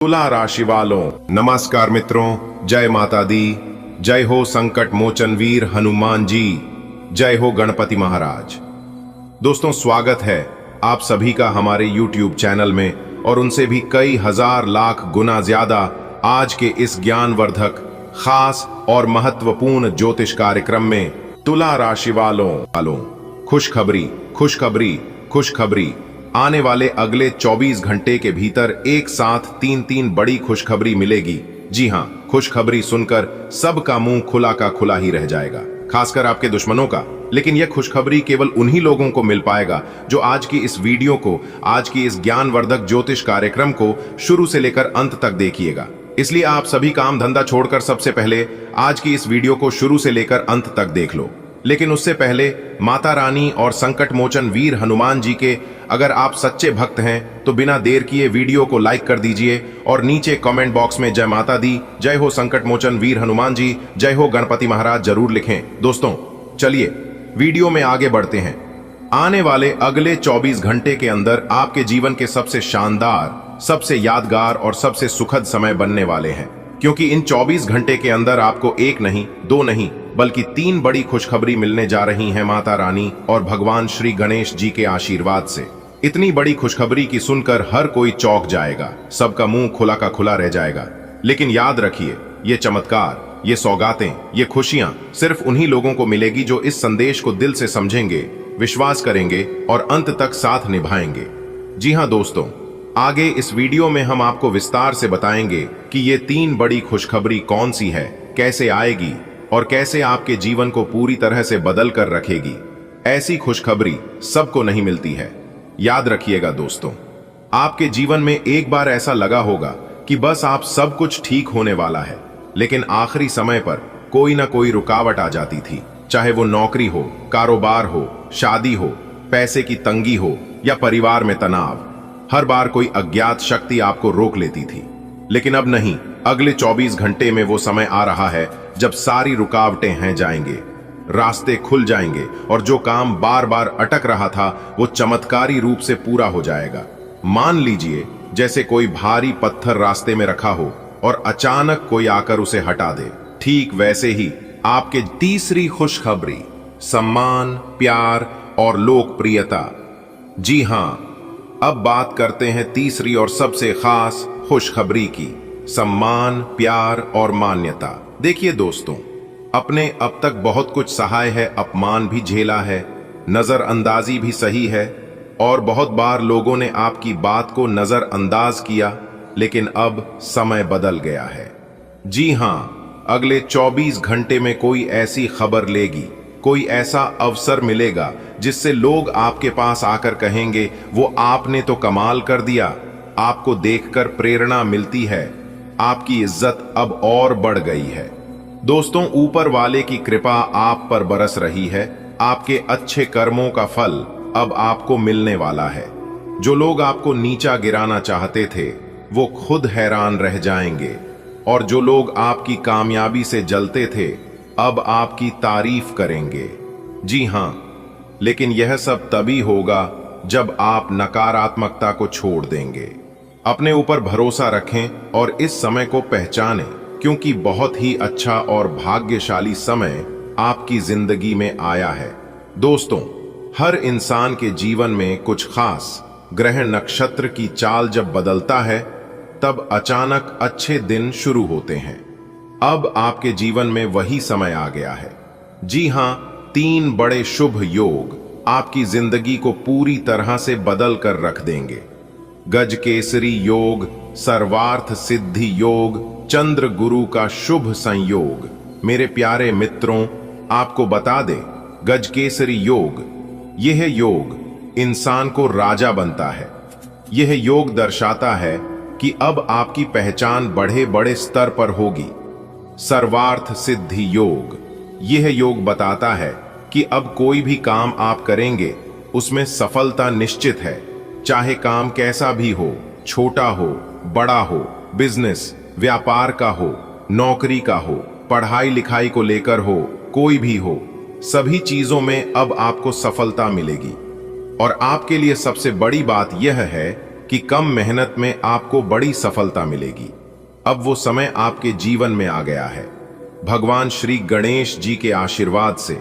तुला राशि वालों नमस्कार मित्रों, जय माता दी, जय हो संकट मोचन वीर हनुमान जी, जय हो गणपति महाराज। दोस्तों, स्वागत है आप सभी का हमारे YouTube चैनल में और उनसे भी कई हजार लाख गुना ज्यादा आज के इस ज्ञानवर्धक खास और महत्वपूर्ण ज्योतिष कार्यक्रम में। तुला राशि वालों खुशखबरी खुशखबरी खुशखबरी, आने वाले अगले 24 घंटे के भीतर एक साथ तीन बड़ी खुशखबरी मिलेगी। जी हाँ, खुशखबरी सुनकर सबका मुंह खुला का खुला ही रह जाएगा, खासकर आपके दुश्मनों का। लेकिन यह खुशखबरी केवल उन्हीं लोगों को मिल पाएगा जो आज की इस वीडियो को, आज की इस ज्ञानवर्धक ज्योतिष कार्यक्रम को शुरू से लेकर अंत तक देखिएगा। इसलिए आप सभी काम धंधा छोड़कर सबसे पहले आज की इस वीडियो को शुरू से लेकर अंत तक देख लो। लेकिन उससे पहले माता रानी और संकट मोचन वीर हनुमान जी के अगर आप सच्चे भक्त हैं तो बिना देर किए वीडियो को लाइक कर दीजिए और नीचे कमेंट बॉक्स में जय माता दी, जय हो संकट मोचन वीर हनुमान जी, जय हो गणपति महाराज जरूर लिखें। दोस्तों, चलिए वीडियो में आगे बढ़ते हैं। आने वाले अगले 24 घंटे के अंदर आपके जीवन के सबसे शानदार, सबसे यादगार और सबसे सुखद समय बनने वाले हैं, क्योंकि इन 24 घंटे के अंदर आपको एक नहीं, दो नहीं, बल्कि 3 बड़ी खुशखबरी मिलने जा रही हैं माता रानी और भगवान श्री गणेश जी के आशीर्वाद से। इतनी बड़ी खुशखबरी की सुनकर हर कोई चौंक जाएगा, सबका मुंह खुला का खुला रह जाएगा। लेकिन याद रखिए, ये चमत्कार, ये सौगातें, ये खुशियां सिर्फ उन्हीं लोगों को मिलेगी जो इस संदेश को दिल से समझेंगे, विश्वास करेंगे और अंत तक साथ निभाएंगे। जी हां दोस्तों, आगे इस वीडियो में हम आपको विस्तार से बताएंगे कि ये 3 बड़ी खुशखबरी कौन सी है, कैसे आएगी और कैसे आपके जीवन को पूरी तरह से बदल कर रखेगी। ऐसी खुशखबरी सबको नहीं मिलती है। याद रखिएगा दोस्तों, आपके जीवन में एक बार ऐसा लगा होगा कि बस आप सब कुछ ठीक होने वाला है, लेकिन आखिरी समय पर कोई ना कोई रुकावट आ जाती थी। चाहे वो नौकरी हो, कारोबार हो, शादी हो, पैसे की तंगी हो या परिवार में तनाव, हर बार कोई अज्ञात शक्ति आपको रोक लेती थी। लेकिन अब नहीं, अगले 24 घंटे में वो समय आ रहा है जब सारी रुकावटें हैं जाएंगे, रास्ते खुल जाएंगे और जो काम बार बार अटक रहा था वो चमत्कारी रूप से पूरा हो जाएगा। मान लीजिए जैसे कोई भारी पत्थर रास्ते में रखा हो और अचानक कोई आकर उसे हटा दे। ठीक वैसे ही आपके तीसरी खुशखबरी, सम्मान, प्यार और लोकप्रियता। जी हां, अब बात करते हैं तीसरी और सबसे खास खुशखबरी की, सम्मान, प्यार और मान्यता। देखिए दोस्तों, अपने अब तक बहुत कुछ सहाय है, अपमान भी झेला है, नजरअंदाजी भी सही है और बहुत बार लोगों ने आपकी बात को नजरअंदाज किया, लेकिन अब समय बदल गया है। जी हां, अगले 24 घंटे में कोई ऐसी खबर लेगी, कोई ऐसा अवसर मिलेगा जिससे लोग आपके पास आकर कहेंगे, वो आपने तो कमाल कर दिया। आपको देखकर प्रेरणा मिलती है, आपकी इज्जत अब और बढ़ गई है। दोस्तों, ऊपर वाले की कृपा आप पर बरस रही है। आपके अच्छे कर्मों का फल अब आपको मिलने वाला है। जो लोग आपको नीचा गिराना चाहते थे वो खुद हैरान रह जाएंगे और जो लोग आपकी कामयाबी से जलते थे अब आपकी तारीफ करेंगे। जी हां, लेकिन यह सब तभी होगा जब आप नकारात्मकता को छोड़ देंगे। अपने ऊपर भरोसा रखें और इस समय को पहचानें, क्योंकि बहुत ही अच्छा और भाग्यशाली समय आपकी जिंदगी में आया है। दोस्तों, हर इंसान के जीवन में कुछ खास ग्रह नक्षत्र की चाल जब बदलता है तब अचानक अच्छे दिन शुरू होते हैं। अब आपके जीवन में वही समय आ गया है। जी हां, 3 बड़े शुभ योग आपकी जिंदगी को पूरी तरह से बदल कर रख देंगे। गज केसरी योग, सर्वार्थ सिद्धि योग, चंद्र गुरु का शुभ संयोग। मेरे प्यारे मित्रों, आपको बता दें, गज केसरी योग, यह योग इंसान को राजा बनता है। यह योग दर्शाता है कि अब आपकी पहचान बड़े बड़े स्तर पर होगी। सर्वार्थ सिद्धि योग, यह योग बताता है कि अब कोई भी काम आप करेंगे उसमें सफलता निश्चित है। चाहे काम कैसा भी हो, छोटा हो, बड़ा हो, बिजनेस, व्यापार का हो, नौकरी का हो, पढ़ाई लिखाई को लेकर हो, कोई भी हो, सभी चीजों में अब आपको सफलता मिलेगी। और आपके लिए सबसे बड़ी बात यह है कि कम मेहनत में आपको बड़ी सफलता मिलेगी। अब वो समय आपके जीवन में आ गया है। भगवान श्री गणेश जी के आशीर्वाद से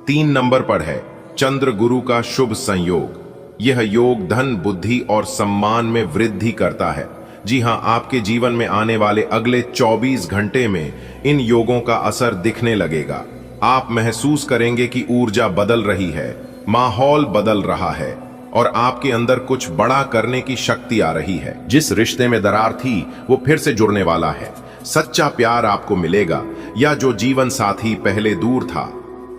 3 नंबर पर है चंद्र गुरु का शुभ संयोग। यह योग धन, बुद्धि और सम्मान में वृद्धि करता है। जी हां, आपके जीवन में आने वाले अगले 24 घंटे में इन योगों का असर दिखने लगेगा। आप महसूस करेंगे कि ऊर्जा बदल रही है, माहौल बदल रहा है और आपके अंदर कुछ बड़ा करने की शक्ति आ रही है। जिस रिश्ते में दरार थी वो फिर से जुड़ने वाला है। सच्चा प्यार आपको मिलेगा, या जो जीवन साथी पहले दूर था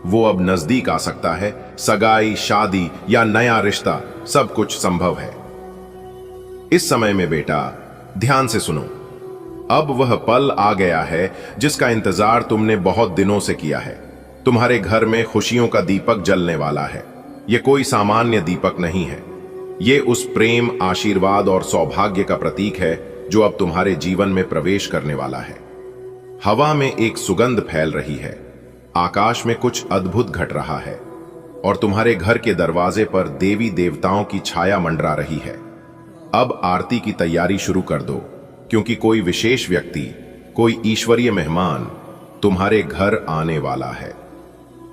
वो अब नजदीक आ सकता है। सगाई, शादी या नया रिश्ता, सब कुछ संभव है। इस समय में बेटा ध्यान से सुनो। अब वह पल आ गया है जिसका इंतजार तुमने बहुत दिनों से किया है। तुम्हारे घर में खुशियों का दीपक जलने वाला है। यह कोई सामान्य दीपक नहीं है। ये उस प्रेम, आशीर्वाद और सौभाग्य का प्रतीक है जो अब तुम्हारे जीवन में प्रवेश करने वाला है। हवा में एक सुगंध फैल रही है, आकाश में कुछ अद्भुत घट रहा है और तुम्हारे घर के दरवाजे पर देवी देवताओं की छाया मंडरा रही है। अब आरती की तैयारी शुरू कर दो, क्योंकि कोई विशेष व्यक्ति, कोई ईश्वरीय मेहमान तुम्हारे घर आने वाला है,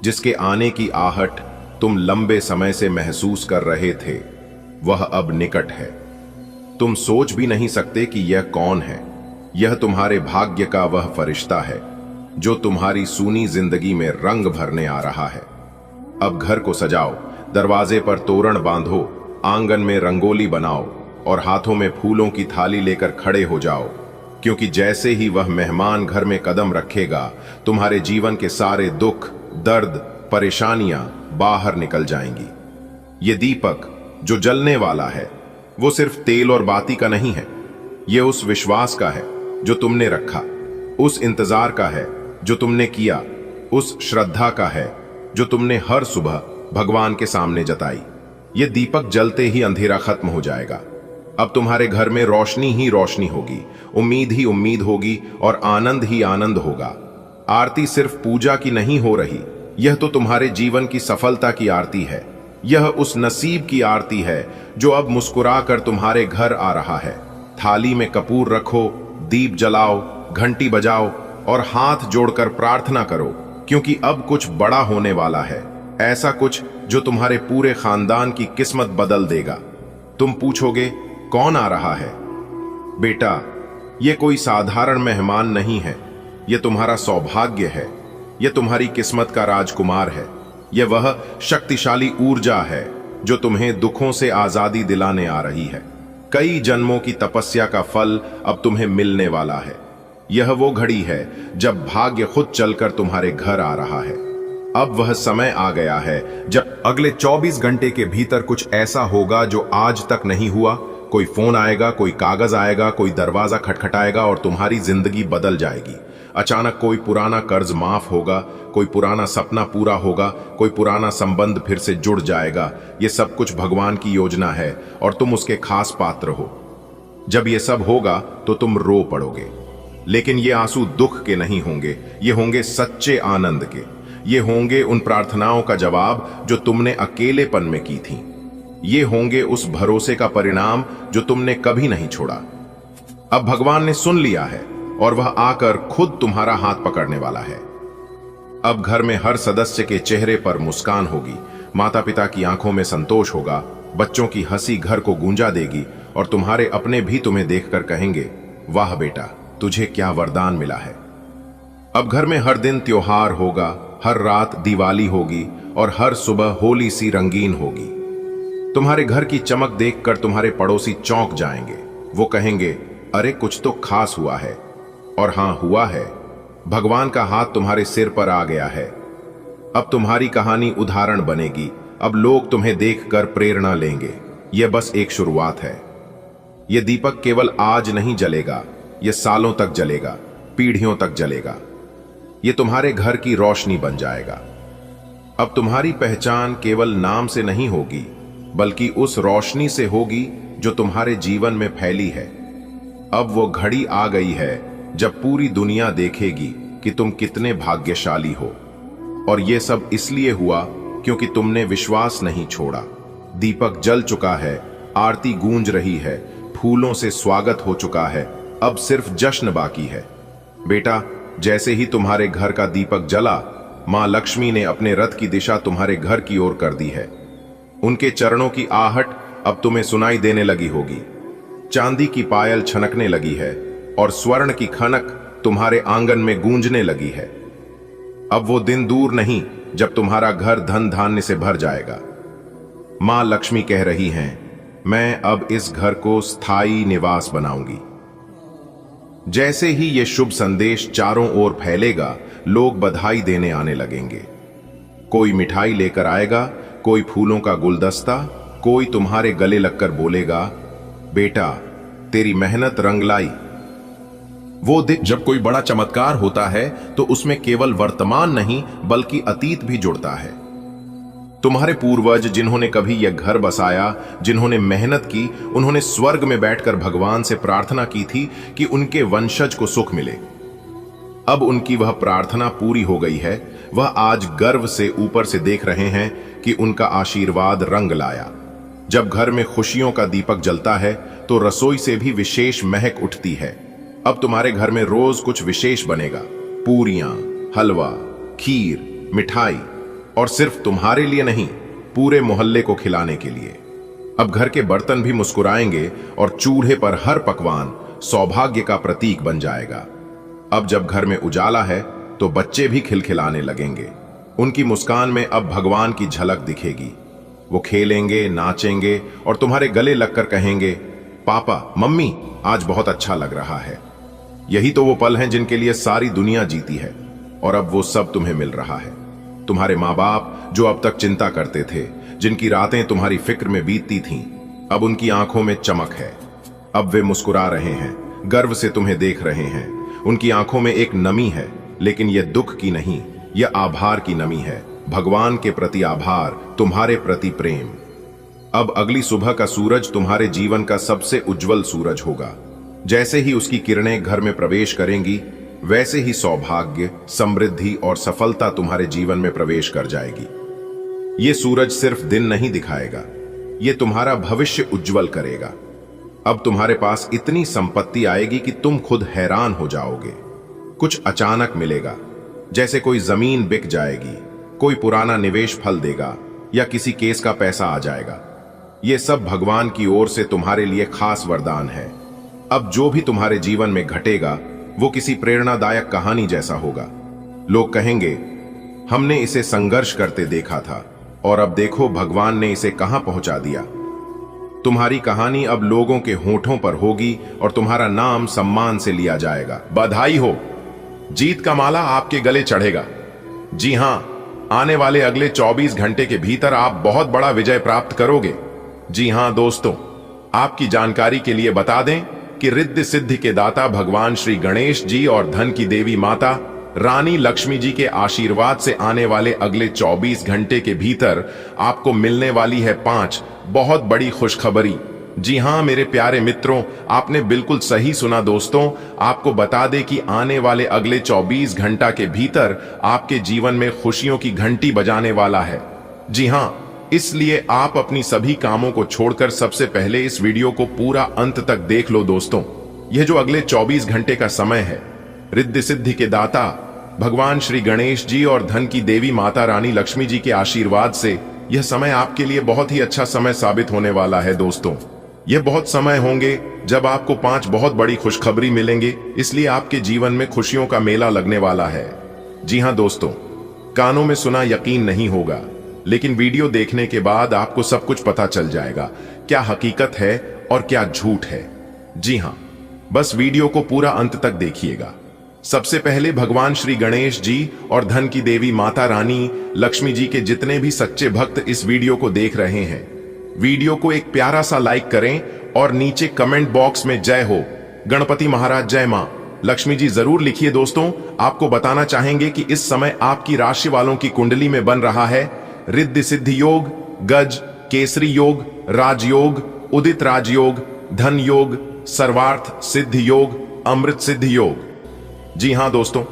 जिसके आने की आहट तुम लंबे समय से महसूस कर रहे थे। वह अब निकट है। तुम सोच भी नहीं सकते कि यह कौन है। यह तुम्हारे भाग्य का वह फरिश्ता है जो तुम्हारी सूनी जिंदगी में रंग भरने आ रहा है। अब घर को सजाओ, दरवाजे पर तोरण बांधो, आंगन में रंगोली बनाओ और हाथों में फूलों की थाली लेकर खड़े हो जाओ, क्योंकि जैसे ही वह मेहमान घर में कदम रखेगा, तुम्हारे जीवन के सारे दुख, दर्द, परेशानियां बाहर निकल जाएंगी। ये दीपक जो जलने वाला है वो सिर्फ तेल और बाती का नहीं है। ये उस विश्वास का है जो तुमने रखा, उस इंतजार का है जो तुमने किया, उस श्रद्धा का है जो तुमने हर सुबह भगवान के सामने जताई। ये दीपक जलते ही अंधेरा खत्म हो जाएगा। अब तुम्हारे घर में रोशनी ही रोशनी होगी, उम्मीद ही उम्मीद होगी और आनंद ही आनंद होगा। आरती सिर्फ पूजा की नहीं हो रही, यह तो तुम्हारे जीवन की सफलता की आरती है। यह उस नसीब की आरती है जो अब मुस्कुरा कर तुम्हारे घर आ रहा है। थाली में कपूर रखो, दीप जलाओ, घंटी बजाओ और हाथ जोड़कर प्रार्थना करो, क्योंकि अब कुछ बड़ा होने वाला है। ऐसा कुछ जो तुम्हारे पूरे खानदान की किस्मत बदल देगा। तुम पूछोगे कौन आ रहा है? बेटा, यह कोई साधारण मेहमान नहीं है। यह तुम्हारा सौभाग्य है। यह तुम्हारी किस्मत का राजकुमार है। यह वह शक्तिशाली ऊर्जा है जो तुम्हें दुखों से आजादी दिलाने आ रही है। कई जन्मों की तपस्या का फल अब तुम्हें मिलने वाला है। यह वो घड़ी है जब भाग्य खुद चलकर तुम्हारे घर आ रहा है। अब वह समय आ गया है जब अगले 24 घंटे के भीतर कुछ ऐसा होगा जो आज तक नहीं हुआ। कोई फोन आएगा, कोई कागज आएगा, कोई दरवाजा खटखटाएगा और तुम्हारी जिंदगी बदल जाएगी। अचानक कोई पुराना कर्ज माफ होगा, कोई पुराना सपना पूरा होगा, कोई पुराना संबंध फिर से जुड़ जाएगा। ये सब कुछ भगवान की योजना है और तुम उसके खास पात्र हो। जब ये सब होगा तो तुम रो पड़ोगे, लेकिन ये आंसू दुख के नहीं होंगे, ये होंगे सच्चे आनंद के। ये होंगे उन प्रार्थनाओं का जवाब जो तुमने अकेलेपन में की थी। ये होंगे उस भरोसे का परिणाम जो तुमने कभी नहीं छोड़ा। अब भगवान ने सुन लिया है और वह आकर खुद तुम्हारा हाथ पकड़ने वाला है। अब घर में हर सदस्य के चेहरे पर मुस्कान होगी, माता पिता की आंखों में संतोष होगा, बच्चों की हंसी घर को गूंजा देगी और तुम्हारे अपने भी तुम्हें देखकर कहेंगे, वाह बेटा, तुझे क्या वरदान मिला है। अब घर में हर दिन त्योहार होगा, हर रात दिवाली होगी और हर सुबह होली सी रंगीन होगी। तुम्हारे घर की चमक देखकर तुम्हारे पड़ोसी चौंक जाएंगे। वो कहेंगे, अरे कुछ तो खास हुआ है। और हां, हुआ है। भगवान का हाथ तुम्हारे सिर पर आ गया है। अब तुम्हारी कहानी उदाहरण बनेगी। अब लोग तुम्हें देखकर प्रेरणा लेंगे। यह बस एक शुरुआत है। यह दीपक केवल आज नहीं जलेगा, यह सालों तक जलेगा, पीढ़ियों तक जलेगा। यह तुम्हारे घर की रोशनी बन जाएगा। अब तुम्हारी पहचान केवल नाम से नहीं होगी, बल्कि उस रोशनी से होगी जो तुम्हारे जीवन में फैली है। अब वो घड़ी आ गई है जब पूरी दुनिया देखेगी कि तुम कितने भाग्यशाली हो। और ये सब इसलिए हुआ क्योंकि तुमने विश्वास नहीं छोड़ा। दीपक जल चुका है, आरती गूंज रही है, फूलों से स्वागत हो चुका है, अब सिर्फ जश्न बाकी है। बेटा, जैसे ही तुम्हारे घर का दीपक जला, मां लक्ष्मी ने अपने रथ की दिशा तुम्हारे घर की ओर कर दी है। उनके चरणों की आहट अब तुम्हें सुनाई देने लगी होगी। चांदी की पायल छनकने लगी है और स्वर्ण की खनक तुम्हारे आंगन में गूंजने लगी है। अब वो दिन दूर नहीं जब तुम्हारा घर धन धान्य से भर जाएगा। मां लक्ष्मी कह रही हैं, मैं अब इस घर को स्थायी निवास बनाऊंगी। जैसे ही ये शुभ संदेश चारों ओर फैलेगा, लोग बधाई देने आने लगेंगे। कोई मिठाई लेकर आएगा, कोई फूलों का गुलदस्ता, कोई तुम्हारे गले लगकर बोलेगा, बेटा तेरी मेहनत रंग लाई। वो दिन जब कोई बड़ा चमत्कार होता है तो उसमें केवल वर्तमान नहीं बल्कि अतीत भी जुड़ता है। तुम्हारे पूर्वज जिन्होंने कभी यह घर बसाया, जिन्होंने मेहनत की, उन्होंने स्वर्ग में बैठकर भगवान से प्रार्थना की थी कि उनके वंशज को सुख मिले। अब उनकी वह प्रार्थना पूरी हो गई है। वह आज गर्व से ऊपर से देख रहे हैं कि उनका आशीर्वाद रंग लाया। जब घर में खुशियों का दीपक जलता है तो रसोई से भी विशेष महक उठती है। अब तुम्हारे घर में रोज कुछ विशेष बनेगा, पूरियां, हलवा, खीर, मिठाई, और सिर्फ तुम्हारे लिए नहीं, पूरे मोहल्ले को खिलाने के लिए। अब घर के बर्तन भी मुस्कुराएंगे और चूल्हे पर हर पकवान सौभाग्य का प्रतीक बन जाएगा। अब जब घर में उजाला है तो बच्चे भी खिलखिलाने लगेंगे। उनकी मुस्कान में अब भगवान की झलक दिखेगी। वो खेलेंगे, नाचेंगे और तुम्हारे गले लगकर कहेंगे, पापा, मम्मी, आज बहुत अच्छा लग रहा है। यही तो वो पल हैं जिनके लिए सारी दुनिया जीती है, और अब वो सब तुम्हें मिल रहा है। तुम्हारे माँ बाप जो अब तक चिंता करते थे, जिनकी रातें तुम्हारी फिक्र में बीतती थीं, अब उनकी आंखों में चमक है। अब वे मुस्कुरा रहे हैं, गर्व से तुम्हें देख रहे हैं। उनकी आंखों में एक नमी है, लेकिन यह दुख की नहीं, यह आभार की नमी है। भगवान के प्रति आभार, तुम्हारे प्रति प्रेम। अब अगली सुबह का सूरज तुम्हारे जीवन का सबसे उज्जवल सूरज होगा। जैसे ही उसकी किरणें घर में प्रवेश करेंगी, वैसे ही सौभाग्य, समृद्धि और सफलता तुम्हारे जीवन में प्रवेश कर जाएगी। ये सूरज सिर्फ दिन नहीं दिखाएगा, ये तुम्हारा भविष्य उज्जवल करेगा। अब तुम्हारे पास इतनी संपत्ति आएगी कि तुम खुद हैरान हो जाओगे। कुछ अचानक मिलेगा, जैसे कोई जमीन बिक जाएगी, कोई पुराना निवेश फल देगा या किसी केस का पैसा आ जाएगा। ये सब भगवान की ओर से तुम्हारे लिए खास वरदान है। अब जो भी तुम्हारे जीवन में घटेगा वो किसी प्रेरणादायक कहानी जैसा होगा। लोग कहेंगे, हमने इसे संघर्ष करते देखा था और अब देखो भगवान ने इसे कहां पहुंचा दिया। तुम्हारी कहानी अब लोगों के होठों पर होगी और तुम्हारा नाम सम्मान से लिया जाएगा। बधाई हो, जीत का माला आपके गले चढ़ेगा। जी हां, आने वाले अगले 24 घंटे के भीतर आप बहुत बड़ा विजय प्राप्त करोगे। जी हां दोस्तों, आपकी जानकारी के लिए बता दें कि रिद्धि सिद्धि के दाता भगवान श्री गणेश जी और धन की देवी माता रानी लक्ष्मी जी के आशीर्वाद से आने वाले अगले 24 घंटे के भीतर आपको मिलने वाली है 5 बहुत बड़ी खुशखबरी। जी हां मेरे प्यारे मित्रों, आपने बिल्कुल सही सुना दोस्तों। आपको बता दें कि आने वाले अगले 24 घंटा के भीतर आपके जीवन में खुशियों की घंटी बजाने वाला है। जी हां, इसलिए आप अपनी सभी कामों को छोड़कर सबसे पहले इस वीडियो को पूरा अंत तक देख लो दोस्तों। यह जो अगले 24 घंटे का समय है, रिद्धि सिद्धि के दाता भगवान श्री गणेश जी और धन की देवी माता रानी लक्ष्मी जी के आशीर्वाद से यह समय आपके लिए बहुत ही अच्छा समय साबित होने वाला है दोस्तों। यह बहुत समय होंगे जब आपको 5 बहुत बड़ी खुशखबरी मिलेंगे, इसलिए आपके जीवन में खुशियों का मेला लगने वाला है। जी हां दोस्तों, कानों में सुना यकीन नहीं होगा, लेकिन वीडियो देखने के बाद आपको सब कुछ पता चल जाएगा, क्या हकीकत है और क्या झूठ है। जी हां, बस वीडियो को पूरा अंत तक देखिएगा। सबसे पहले भगवान श्री गणेश जी और धन की देवी माता रानी लक्ष्मी जी के जितने भी सच्चे भक्त इस वीडियो को देख रहे हैं, वीडियो को एक प्यारा सा लाइक करें और नीचे कमेंट बॉक्स में जय हो गणपति महाराज, जय मां लक्ष्मी जी जरूर लिखिए दोस्तों। आपको बताना चाहेंगे कि इस समय आपकी राशि वालों की कुंडली में बन रहा है रिद्धि सिद्धि योग, गज केसरी योग, राजयोग, उदित राजयोग, धन योग, सर्वार्थ सिद्ध योग, अमृत सिद्ध योग। जी हां दोस्तों,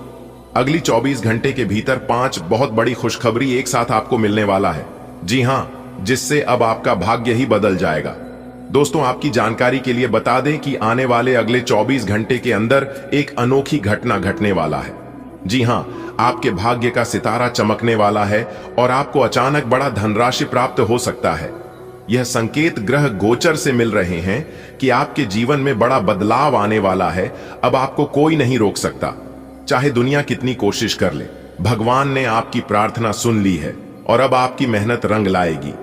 अगली 24 घंटे के भीतर 5 बहुत बड़ी खुशखबरी एक साथ आपको मिलने वाला है। जी हां, जिससे अब आपका भाग्य ही बदल जाएगा। दोस्तों, आपकी जानकारी के लिए बता दें कि आने वाले अगले 24 घंटे के अंदर एक अनोखी घटना घटने वाला है। जी हां, आपके भाग्य का सितारा चमकने वाला है और आपको अचानक बड़ा धनराशि प्राप्त हो सकता है। यह संकेत ग्रह गोचर से मिल रहे हैं कि आपके जीवन में बड़ा बदलाव आने वाला है। अब आपको कोई नहीं रोक सकता, चाहे दुनिया कितनी कोशिश कर ले। भगवान ने आपकी प्रार्थना सुन ली है और अब आपकी मेहनत रंग लाएगी।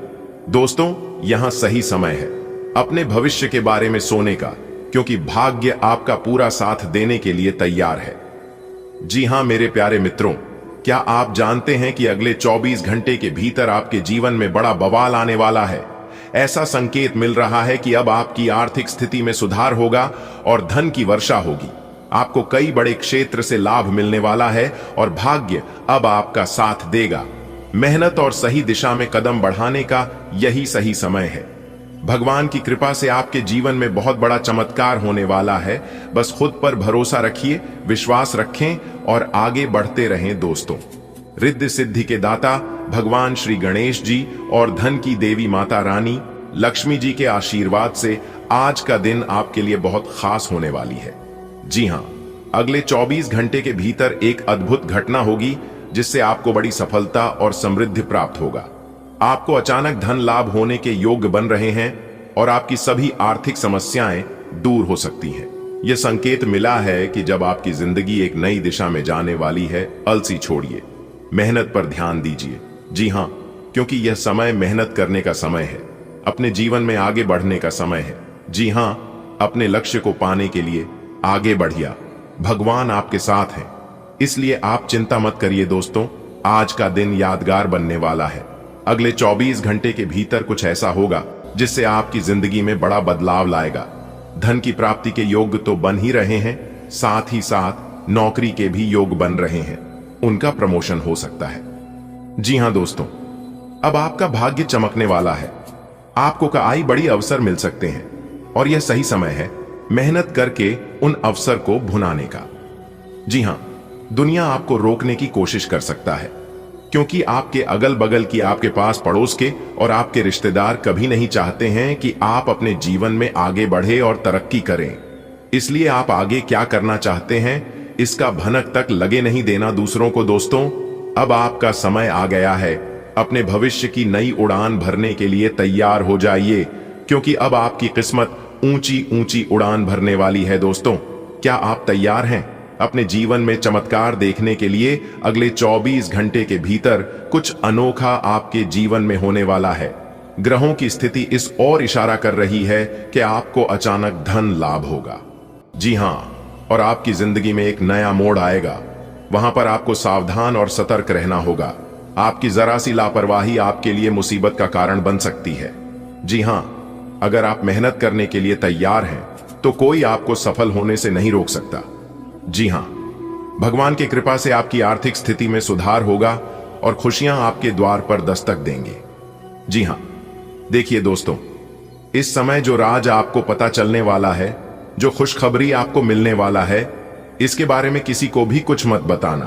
दोस्तों, यहां सही समय है अपने भविष्य के बारे में सोचने का, क्योंकि भाग्य आपका पूरा साथ देने के लिए तैयार है। जी हां मेरे प्यारे मित्रों, क्या आप जानते हैं कि अगले 24 घंटे के भीतर आपके जीवन में बड़ा बवाल आने वाला है। ऐसा संकेत मिल रहा है कि अब आपकी आर्थिक स्थिति में सुधार होगा और धन की वर्षा होगी। आपको कई बड़े क्षेत्र से लाभ मिलने वाला है और भाग्य अब आपका साथ देगा। मेहनत और सही दिशा में कदम बढ़ाने का यही सही समय है। भगवान की कृपा से आपके जीवन में बहुत बड़ा चमत्कार होने वाला है। बस खुद पर भरोसा रखिए, विश्वास रखें और आगे बढ़ते रहें। दोस्तों, रिद्धि सिद्धि के दाता भगवान श्री गणेश जी और धन की देवी माता रानी लक्ष्मी जी के आशीर्वाद से आज का दिन आपके लिए बहुत खास होने वाली है। जी हां, अगले 24 घंटे के भीतर एक अद्भुत घटना होगी जिससे आपको बड़ी सफलता और समृद्धि प्राप्त होगा। आपको अचानक धन लाभ होने के योग्य बन रहे हैं और आपकी सभी आर्थिक समस्याएं दूर हो सकती हैं। यह संकेत मिला है कि जब आपकी जिंदगी एक नई दिशा में जाने वाली है, अलसी छोड़िए, मेहनत पर ध्यान दीजिए। जी हां, क्योंकि यह समय मेहनत करने का समय है, अपने जीवन में आगे बढ़ने का समय है। जी हां, अपने लक्ष्य को पाने के लिए आगे बढ़िए। भगवान आपके साथ हैं, इसलिए आप चिंता मत करिए। दोस्तों, आज का दिन यादगार बनने वाला है। अगले 24 घंटे के भीतर कुछ ऐसा होगा जिससे आपकी जिंदगी में बड़ा बदलाव लाएगा। धन की प्राप्ति के योग तो बन ही रहे हैं, साथ ही साथ नौकरी के भी योग बन रहे हैं, उनका प्रमोशन हो सकता है। जी हां दोस्तों, अब आपका भाग्य चमकने वाला है। आपको कई बड़ी अवसर मिल सकते हैं और यह सही समय है मेहनत करके उन अवसर को भुनाने का। जी हां, दुनिया आपको रोकने की कोशिश कर सकता है, क्योंकि आपके अगल बगल की, आपके पास पड़ोस के और आपके रिश्तेदार कभी नहीं चाहते हैं कि आप अपने जीवन में आगे बढ़े और तरक्की करें। इसलिए आप आगे क्या करना चाहते हैं इसका भनक तक लगे नहीं देना दूसरों को। दोस्तों, अब आपका समय आ गया है। अपने भविष्य की नई उड़ान भरने के लिए तैयार हो जाइए, क्योंकि अब आपकी किस्मत ऊंची ऊंची उड़ान भरने वाली है। दोस्तों, क्या आप तैयार हैं अपने जीवन में चमत्कार देखने के लिए? अगले 24 घंटे के भीतर कुछ अनोखा आपके जीवन में होने वाला है। ग्रहों की स्थिति इस ओर इशारा कर रही है कि आपको अचानक धन लाभ होगा। जी हां, और आपकी जिंदगी में एक नया मोड़ आएगा। वहां पर आपको सावधान और सतर्क रहना होगा। आपकी जरा सी लापरवाही आपके लिए मुसीबत का कारण बन सकती है। जी हां, अगर आप मेहनत करने के लिए तैयार हैं तो कोई आपको सफल होने से नहीं रोक सकता। जी हां, भगवान की कृपा से आपकी आर्थिक स्थिति में सुधार होगा और खुशियां आपके द्वार पर दस्तक देंगे। जी हां, देखिए दोस्तों, इस समय जो राज आपको पता चलने वाला है, जो खुशखबरी आपको मिलने वाला है, इसके बारे में किसी को भी कुछ मत बताना,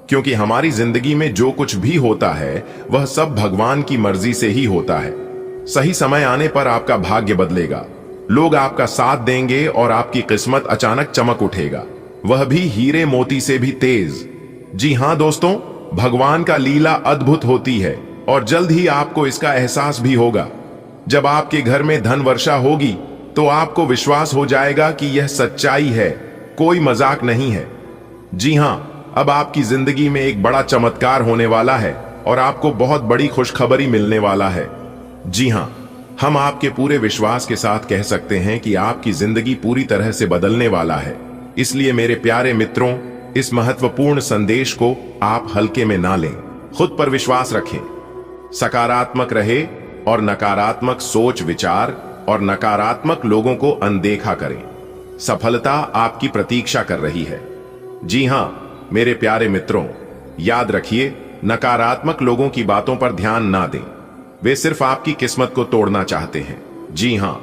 क्योंकि हमारी जिंदगी में जो कुछ भी होता है वह सब भगवान की मर्जी से ही होता है। सही समय आने पर आपका भाग्य बदलेगा, लोग आपका साथ देंगे और आपकी किस्मत अचानक चमक उठेगा, वह भी हीरे मोती से भी तेज। जी हां दोस्तों, भगवान का लीला अद्भुत होती है और जल्द ही आपको इसका एहसास भी होगा। जब आपके घर में धन वर्षा होगी तो आपको विश्वास हो जाएगा कि यह सच्चाई है, कोई मजाक नहीं है। जी हां, अब आपकी जिंदगी में एक बड़ा चमत्कार होने वाला है और आपको बहुत बड़ी खुशखबरी मिलने वाला है। जी हां, हम आपके पूरे विश्वास के साथ कह सकते हैं कि आपकी जिंदगी पूरी तरह से बदलने वाला है। इसलिए मेरे प्यारे मित्रों, इस महत्वपूर्ण संदेश को आप हल्के में ना लें। खुद पर विश्वास रखें, सकारात्मक रहे और नकारात्मक सोच विचार और नकारात्मक लोगों को अनदेखा करें। सफलता आपकी प्रतीक्षा कर रही है। जी हां मेरे प्यारे मित्रों, याद रखिए, नकारात्मक लोगों की बातों पर ध्यान ना दें। वे सिर्फ आपकी किस्मत को तोड़ना चाहते हैं। जी हां,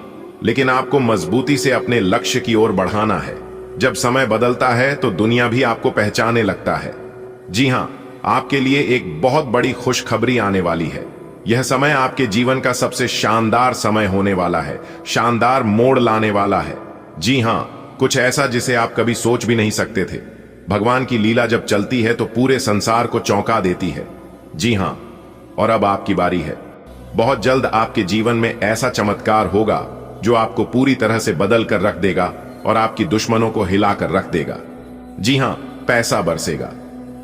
लेकिन आपको मजबूती से अपने लक्ष्य की ओर बढ़ाना है। जब समय बदलता है तो दुनिया भी आपको पहचानने लगता है। जी हां, आपके लिए एक बहुत बड़ी खुशखबरी आने वाली है। यह समय आपके जीवन का सबसे शानदार समय होने वाला है, शानदार मोड़ लाने वाला है। जी हां, कुछ ऐसा जिसे आप कभी सोच भी नहीं सकते थे। भगवान की लीला जब चलती है तो पूरे संसार को चौंका देती है। जी हां, और अब आपकी बारी है। बहुत जल्द आपके जीवन में ऐसा चमत्कार होगा जो आपको पूरी तरह से बदल कर रख देगा और आपकी दुश्मनों को हिलाकर रख देगा। जी हां, पैसा बरसेगा।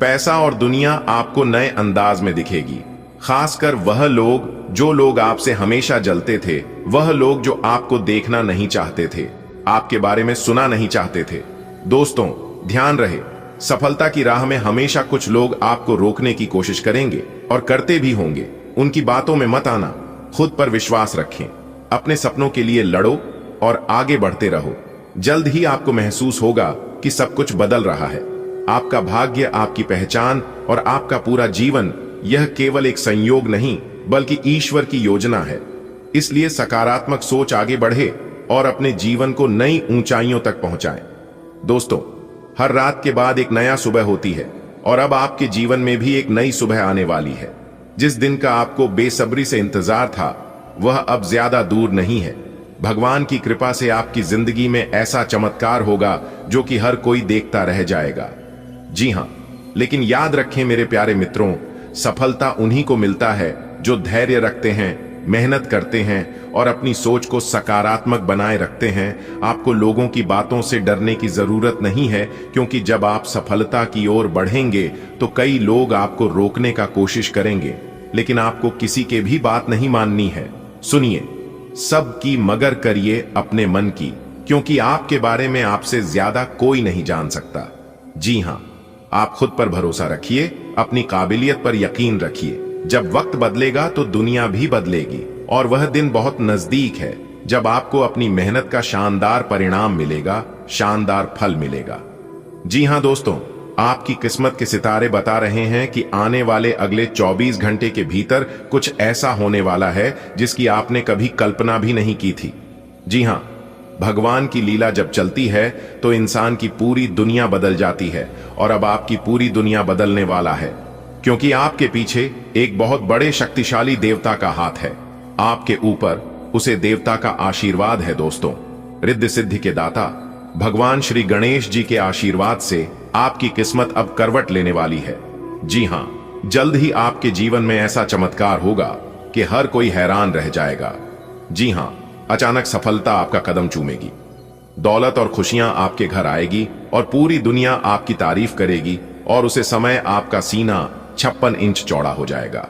पैसा और दुनिया आपको नए अंदाज में दिखेगी। खासकर वह लोग जो लोग आपसे हमेशा जलते थे, वह लोग जो आपको देखना नहीं चाहते थे, आपके बारे में सुना नहीं चाहते थे। दोस्तों, ध्यान रहे, सफलता की राह में हमेशा कुछ लोग आपको रोकने की कोशिश करेंगे और करते भी होंगे। उनकी बातों में मत आना। खुद पर विश्वास रखें, अपने सपनों के लिए लड़ो और आगे बढ़ते रहो। जल्द ही आपको महसूस होगा कि सब कुछ बदल रहा है। आपका भाग्य, आपकी पहचान और आपका पूरा जीवन, यह केवल एक संयोग नहीं बल्कि ईश्वर की योजना है। इसलिए सकारात्मक सोच आगे बढ़े और अपने जीवन को नई ऊंचाइयों तक पहुंचाएं। दोस्तों, हर रात के बाद एक नया सुबह होती है और अब आपके जीवन में भी एक नई सुबह आने वाली है। जिस दिन का आपको बेसब्री से इंतजार था, वह अब ज्यादा दूर नहीं है। भगवान की कृपा से आपकी जिंदगी में ऐसा चमत्कार होगा जो कि हर कोई देखता रह जाएगा। जी हां, लेकिन याद रखें मेरे प्यारे मित्रों, सफलता उन्हीं को मिलता है जो धैर्य रखते हैं, मेहनत करते हैं और अपनी सोच को सकारात्मक बनाए रखते हैं। आपको लोगों की बातों से डरने की जरूरत नहीं है, क्योंकि जब आप सफलता की ओर बढ़ेंगे तो कई लोग आपको रोकने का कोशिश करेंगे, लेकिन आपको किसी के भी बात नहीं माननी है। सुनिए, सबकी मगर करिए अपने मन की, क्योंकि आपके बारे में आपसे ज्यादा कोई नहीं जान सकता। जी हां, आप खुद पर भरोसा रखिए, अपनी काबिलियत पर यकीन रखिए। जब वक्त बदलेगा तो दुनिया भी बदलेगी और वह दिन बहुत नजदीक है जब आपको अपनी मेहनत का शानदार परिणाम मिलेगा, शानदार फल मिलेगा। जी हां दोस्तों, आपकी किस्मत के सितारे बता रहे हैं कि आने वाले अगले 24 घंटे के भीतर कुछ ऐसा होने वाला है जिसकी आपने कभी कल्पना भी नहीं की थी। जी हां, भगवान की लीला जब चलती है तो इंसान की पूरी दुनिया बदल जाती है और अब आपकी पूरी दुनिया बदलने वाला है, क्योंकि आपके पीछे एक बहुत बड़े शक्तिशाली देवता का हाथ है। आपके ऊपर उसे देवता का आशीर्वाद है। दोस्तों, रिद्धि सिद्धि के दाता भगवान श्री गणेश जी के आशीर्वाद से आपकी किस्मत अब करवट लेने वाली है। जी हां, जल्द ही आपके जीवन में ऐसा चमत्कार होगा कि हर कोई हैरान रह जाएगा। जी हां, अचानक सफलता आपका कदम चूमेगी, दौलत और खुशियां आपके घर आएगी और पूरी दुनिया आपकी तारीफ करेगी और उसे समय आपका सीना 56 इंच चौड़ा हो जाएगा।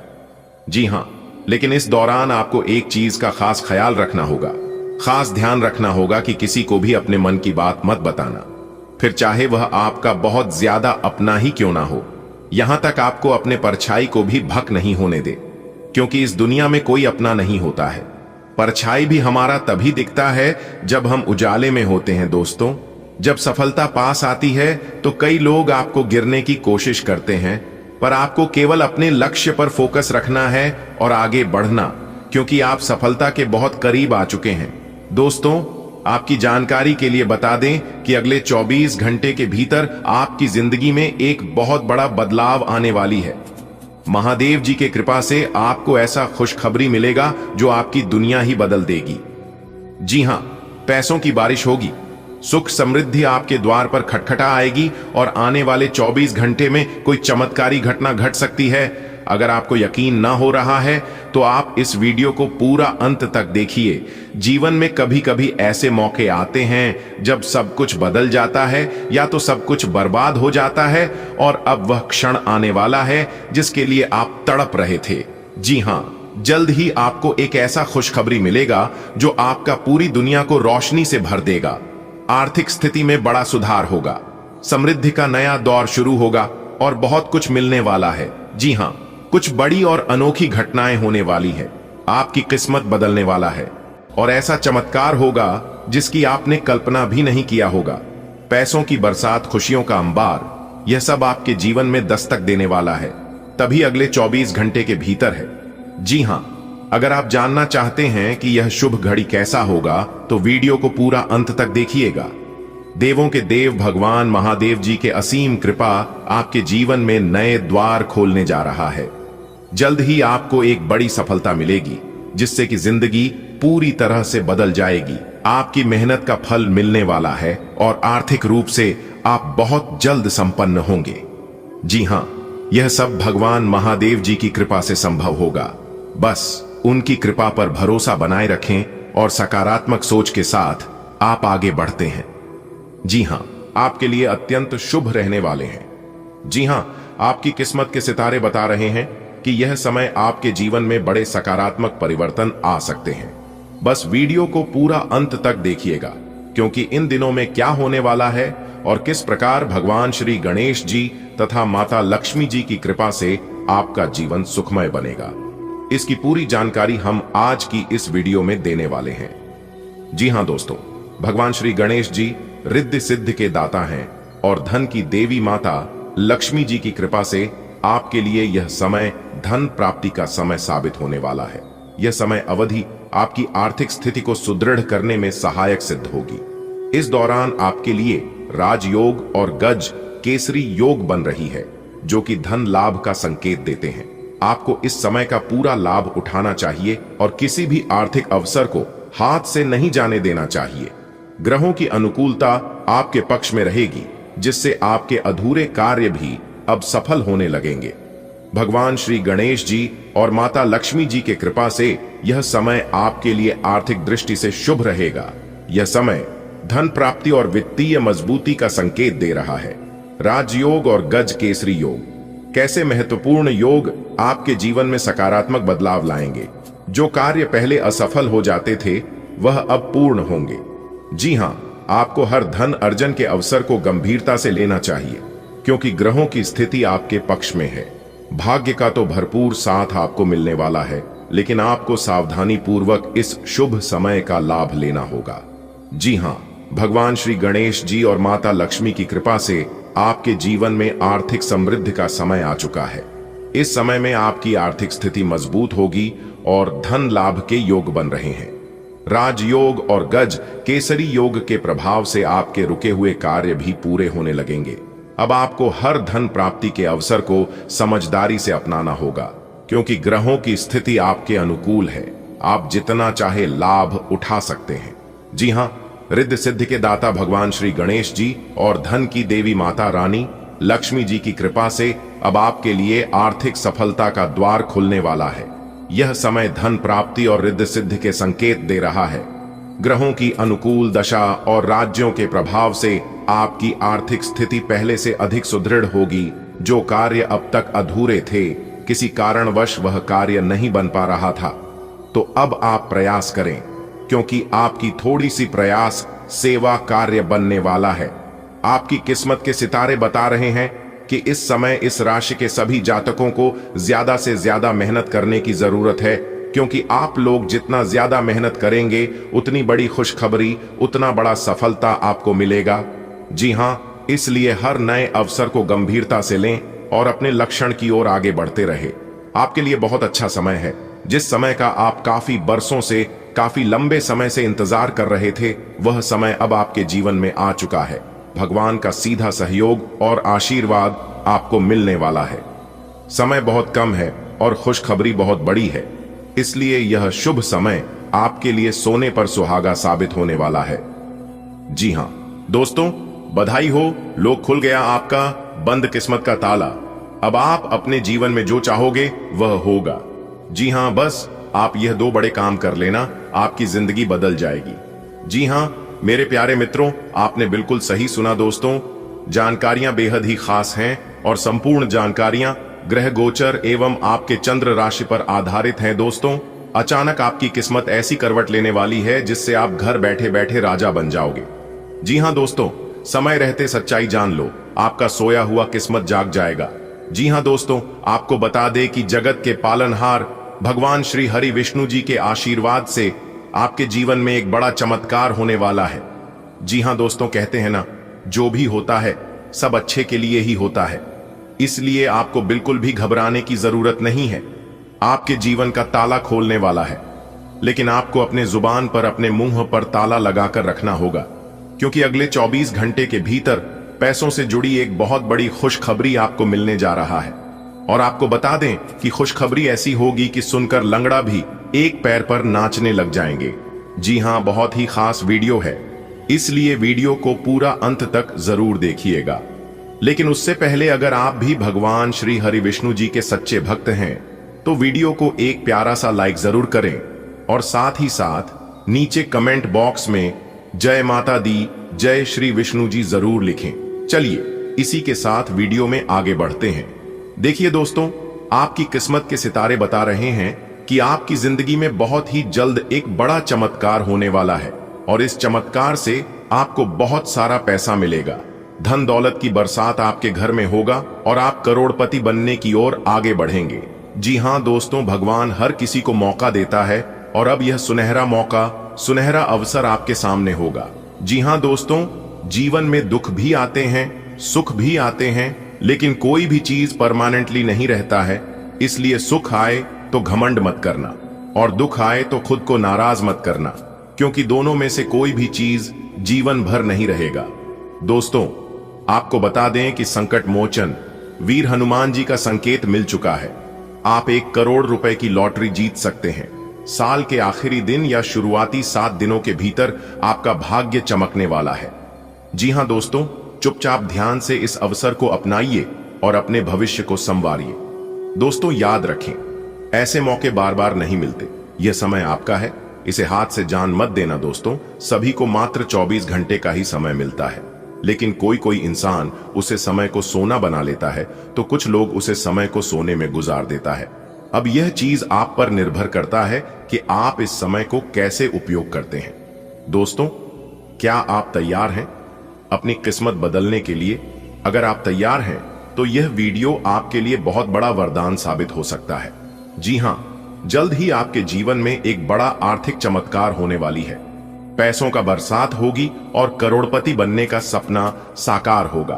जी हां, लेकिन इस दौरान आपको एक चीज का खास ख्याल रखना होगा, खास ध्यान रखना होगा कि किसी को भी अपने मन की बात मत बताना, फिर चाहे वह आपका बहुत ज्यादा अपना ही क्यों ना हो। यहां तक आपको अपने परछाई को भी भक नहीं होने दे, क्योंकि इस दुनिया में कोई अपना नहीं होता है। परछाई भी हमारा तभी दिखता है जब हम उजाले में होते हैं। दोस्तों, जब सफलता पास आती है तो कई लोग आपको गिरने की कोशिश करते हैं, पर आपको केवल अपने लक्ष्य पर फोकस रखना है और आगे बढ़ना, क्योंकि आप सफलता के बहुत करीब आ चुके हैं। दोस्तों, आपकी जानकारी के लिए बता दें कि अगले 24 घंटे के भीतर आपकी जिंदगी में एक बहुत बड़ा बदलाव आने वाली है। महादेव जी के कृपा से आपको ऐसा खुशखबरी मिलेगा जो आपकी दुनिया ही बदल देगी। जी हां, पैसों की बारिश होगी, सुख समृद्धि आपके द्वार पर खटखटा आएगी और आने वाले 24 घंटे में कोई चमत्कारी घटना घट सकती है। अगर आपको यकीन ना हो रहा है तो आप इस वीडियो को पूरा अंत तक देखिए। जीवन में कभी कभी ऐसे मौके आते हैं जब सब कुछ बदल जाता है या तो सब कुछ बर्बाद हो जाता है, और अब वह क्षण आने वाला है जिसके लिए आप तड़प रहे थे। जी हां, जल्द ही आपको एक ऐसा खुशखबरी मिलेगा जो आपका पूरी दुनिया को रोशनी से भर देगा। आर्थिक स्थिति में बड़ा सुधार होगा, समृद्धि का नया दौर शुरू होगा और बहुत कुछ मिलने वाला है। जी हां, कुछ बड़ी और अनोखी घटनाएं होने वाली है। आपकी किस्मत बदलने वाला है और ऐसा चमत्कार होगा जिसकी आपने कल्पना भी नहीं किया होगा। पैसों की बरसात, खुशियों का अंबार, यह सब आपके जीवन में दस्तक देने वाला है, तभी अगले 24 घंटे के भीतर है। जी हां, अगर आप जानना चाहते हैं कि यह शुभ घड़ी कैसा होगा तो वीडियो को पूरा अंत तक देखिएगा। देवों के देव भगवान महादेव जी के असीम कृपा आपके जीवन में नए द्वार खोलने जा रहा है। जल्द ही आपको एक बड़ी सफलता मिलेगी जिससे कि जिंदगी पूरी तरह से बदल जाएगी। आपकी मेहनत का फल मिलने वाला है और आर्थिक रूप से आप बहुत जल्द संपन्न होंगे। जी हां, यह सब भगवान महादेव जी की कृपा से संभव होगा। बस उनकी कृपा पर भरोसा बनाए रखें और सकारात्मक सोच के साथ आप आगे बढ़ते हैं। जी हां, आपके लिए अत्यंत शुभ रहने वाले हैं। जी हां, आपकी किस्मत के सितारे बता रहे हैं कि यह समय आपके जीवन में बड़े सकारात्मक परिवर्तन आ सकते हैं। बस वीडियो को पूरा अंत तक देखिएगा, क्योंकि इन दिनों में क्या होने वाला है और किस प्रकार भगवान श्री गणेश जी तथा माता लक्ष्मी जी की कृपा से आपका जीवन सुखमय बनेगा, इसकी पूरी जानकारी हम आज की इस वीडियो में देने वाले हैं। जी हां दोस्तों, भगवान श्री गणेश जी रिद्धि सिद्धि के दाता हैं और धन की देवी माता लक्ष्मी जी की कृपा से आपके लिए यह समय धन प्राप्ति का समय साबित होने वाला है। यह समय अवधि आपकी आर्थिक स्थिति को सुदृढ़ करने में सहायक सिद्ध होगी। इस दौरान आपके लिए राजयोग और गज केसरी योग बन रही है, जो कि धन लाभ का संकेत देते हैं। आपको इस समय का पूरा लाभ उठाना चाहिए और किसी भी आर्थिक अवसर को हाथ से नहीं जाने देना चाहिए। ग्रहों की अनुकूलता आपके पक्ष में रहेगी, जिससे आपके अधूरे कार्य भी अब सफल होने लगेंगे। भगवान श्री गणेश जी और माता लक्ष्मी जी के कृपा से यह समय आपके लिए आर्थिक दृष्टि से शुभ रहेगा। यह समय धन प्राप्ति और वित्तीय मजबूती का संकेत दे रहा है। राजयोग और गज केसरी योग कैसे महत्वपूर्ण योग आपके जीवन में सकारात्मक बदलाव लाएंगे। जो कार्य पहले असफल हो जाते थे वह अब पूर्ण होंगे। जी हां, आपको हर धन अर्जन के अवसर को गंभीरता से लेना चाहिए, क्योंकि ग्रहों की स्थिति आपके पक्ष में है। भाग्य का तो भरपूर साथ आपको मिलने वाला है, लेकिन आपको सावधानी पूर्वक इस शुभ समय का लाभ लेना होगा। जी हां, भगवान श्री गणेश जी और माता लक्ष्मी की कृपा से आपके जीवन में आर्थिक समृद्धि का समय आ चुका है। इस समय में आपकी आर्थिक स्थिति मजबूत होगी और धन लाभ के योग बन रहे हैं। राजयोग और गज केसरी योग के प्रभाव से आपके रुके हुए कार्य भी पूरे होने लगेंगे। अब आपको हर धन प्राप्ति के अवसर को समझदारी से अपनाना होगा, क्योंकि ग्रहों की स्थिति आपके अनुकूल है। आप जितना चाहे लाभ उठा सकते हैं। जी हां, रिद्धि सिद्धि के दाता भगवान श्री गणेश जी और धन की देवी माता रानी लक्ष्मी जी की कृपा से अब आपके लिए आर्थिक सफलता का द्वार खुलने वाला है। यह समय धन प्राप्ति और रिद्धि सिद्धि के संकेत दे रहा है। ग्रहों की अनुकूल दशा और राज्यों के प्रभाव से आपकी आर्थिक स्थिति पहले से अधिक सुदृढ़ होगी। जो कार्य अब तक अधूरे थे, किसी कारणवश वह कार्य नहीं बन पा रहा था, तो अब आप प्रयास करें, क्योंकि आपकी थोड़ी सी प्रयास सेवा कार्य बनने वाला है। आपकी किस्मत के सितारे बता रहे हैं कि इस समय इस राशि के सभी जातकों को ज्यादा से ज्यादा मेहनत करने की जरूरत है, क्योंकि आप लोग जितना ज्यादा मेहनत करेंगे उतनी बड़ी खुशखबरी, उतना बड़ा सफलता आपको मिलेगा। जी हां, इसलिए हर नए अवसर को गंभीरता से लें और अपने लक्ष्य की ओर आगे बढ़ते रहे। आपके लिए बहुत अच्छा समय है। जिस समय का आप काफी बरसों से, काफी लंबे समय से इंतजार कर रहे थे, वह समय अब आपके जीवन में आ चुका है। भगवान का सीधा सहयोग और आशीर्वाद आपको मिलने वाला है। समय बहुत कम है और खुशखबरी बहुत बड़ी है, इसलिए यह शुभ समय आपके लिए सोने पर सुहागा साबित होने वाला है। जी हां दोस्तों, बधाई हो, लोग खुल गया आपका बंद किस्मत का ताला। अब आप अपने जीवन में जो चाहोगे वह होगा। जी हां, बस आप यह दो बड़े काम कर लेना, आपकी जिंदगी बदल जाएगी। जी हां मेरे प्यारे मित्रों, आपने बिल्कुल सही सुना दोस्तों। जानकारियां बेहद ही खास हैं और संपूर्ण जानकारियां ग्रह गोचर एवं आपके चंद्र राशि पर आधारित हैं दोस्तों। अचानक आपकी किस्मत ऐसी करवट लेने वाली है जिससे आप घर बैठे बैठे राजा बन जाओगे। जी हां दोस्तों, समय रहते सच्चाई जान लो, आपका सोया हुआ किस्मत जाग जाएगा। जी हां दोस्तों, आपको बता दे कि जगत के पालनहार भगवान श्री हरि विष्णु जी के आशीर्वाद से आपके जीवन में एक बड़ा चमत्कार होने वाला है। जी हां दोस्तों, कहते हैं ना, जो भी होता है सब अच्छे के लिए ही होता है, इसलिए आपको बिल्कुल भी घबराने की जरूरत नहीं है। आपके जीवन का ताला खोलने वाला है, लेकिन आपको अपने जुबान पर, अपने मुंह पर ताला लगाकर रखना होगा, क्योंकि अगले 24 घंटे के भीतर पैसों से जुड़ी एक बहुत बड़ी खुशखबरी आपको मिलने जा रहा है। और आपको बता दें कि खुशखबरी ऐसी होगी कि सुनकर लंगड़ा भी एक पैर पर नाचने लग जाएंगे। जी हां, बहुत ही खास वीडियो है, इसलिए वीडियो को पूरा अंत तक जरूर देखिएगा। लेकिन उससे पहले अगर आप भी भगवान श्री हरि विष्णु जी के सच्चे भक्त हैं तो वीडियो को एक प्यारा सा लाइक जरूर करें और साथ ही साथ नीचे कमेंट बॉक्स में जय माता दी, जय श्री विष्णु जी जरूर लिखें। चलिए इसी के साथ वीडियो में आगे बढ़ते हैं। देखिए दोस्तों, आपकी किस्मत के सितारे बता रहे हैं कि आपकी जिंदगी में बहुत ही जल्द एक बड़ा चमत्कार होने वाला है और इस चमत्कार से आपको बहुत सारा पैसा मिलेगा। धन दौलत की बरसात आपके घर में होगा और आप करोड़पति बनने की ओर आगे बढ़ेंगे। जी हां दोस्तों, भगवान हर किसी को मौका देता है और अब यह सुनहरा मौका, सुनहरा अवसर आपके सामने होगा। जी हां दोस्तों, जीवन में दुख भी आते हैं, सुख भी आते हैं, लेकिन कोई भी चीज परमानेंटली नहीं रहता है। इसलिए सुख आए तो घमंड मत करना और दुख आए तो खुद को नाराज मत करना, क्योंकि दोनों में से कोई भी चीज जीवन भर नहीं रहेगा। दोस्तों, आपको बता दें कि संकट मोचन वीर हनुमान जी का संकेत मिल चुका है। आप 1 करोड़ रुपए की लॉटरी जीत सकते हैं। साल के आखिरी दिन या शुरुआती 7 दिनों के भीतर आपका भाग्य चमकने वाला है। जी हां दोस्तों, चुपचाप ध्यान से इस अवसर को अपनाइए और अपने भविष्य को संवारिए। दोस्तों याद रखें, ऐसे मौके बार बार नहीं मिलते। यह समय आपका है, इसे हाथ से जान मत देना। दोस्तों, सभी को मात्र 24 घंटे का ही समय मिलता है, लेकिन कोई कोई इंसान उसे समय को सोना बना लेता है तो कुछ लोग उसे समय को सोने में गुजार देता है। अब यह चीज आप पर निर्भर करता है कि आप इस समय को कैसे उपयोग करते हैं। दोस्तों, क्या आप तैयार हैं अपनी किस्मत बदलने के लिए? अगर आप तैयार हैं तो यह वीडियो आपके लिए बहुत बड़ा वरदान साबित हो सकता है। जी हां, जल्द ही आपके जीवन में एक बड़ा आर्थिक चमत्कार होने वाली है। पैसों का बरसात होगी और करोड़पति बनने का सपना साकार होगा।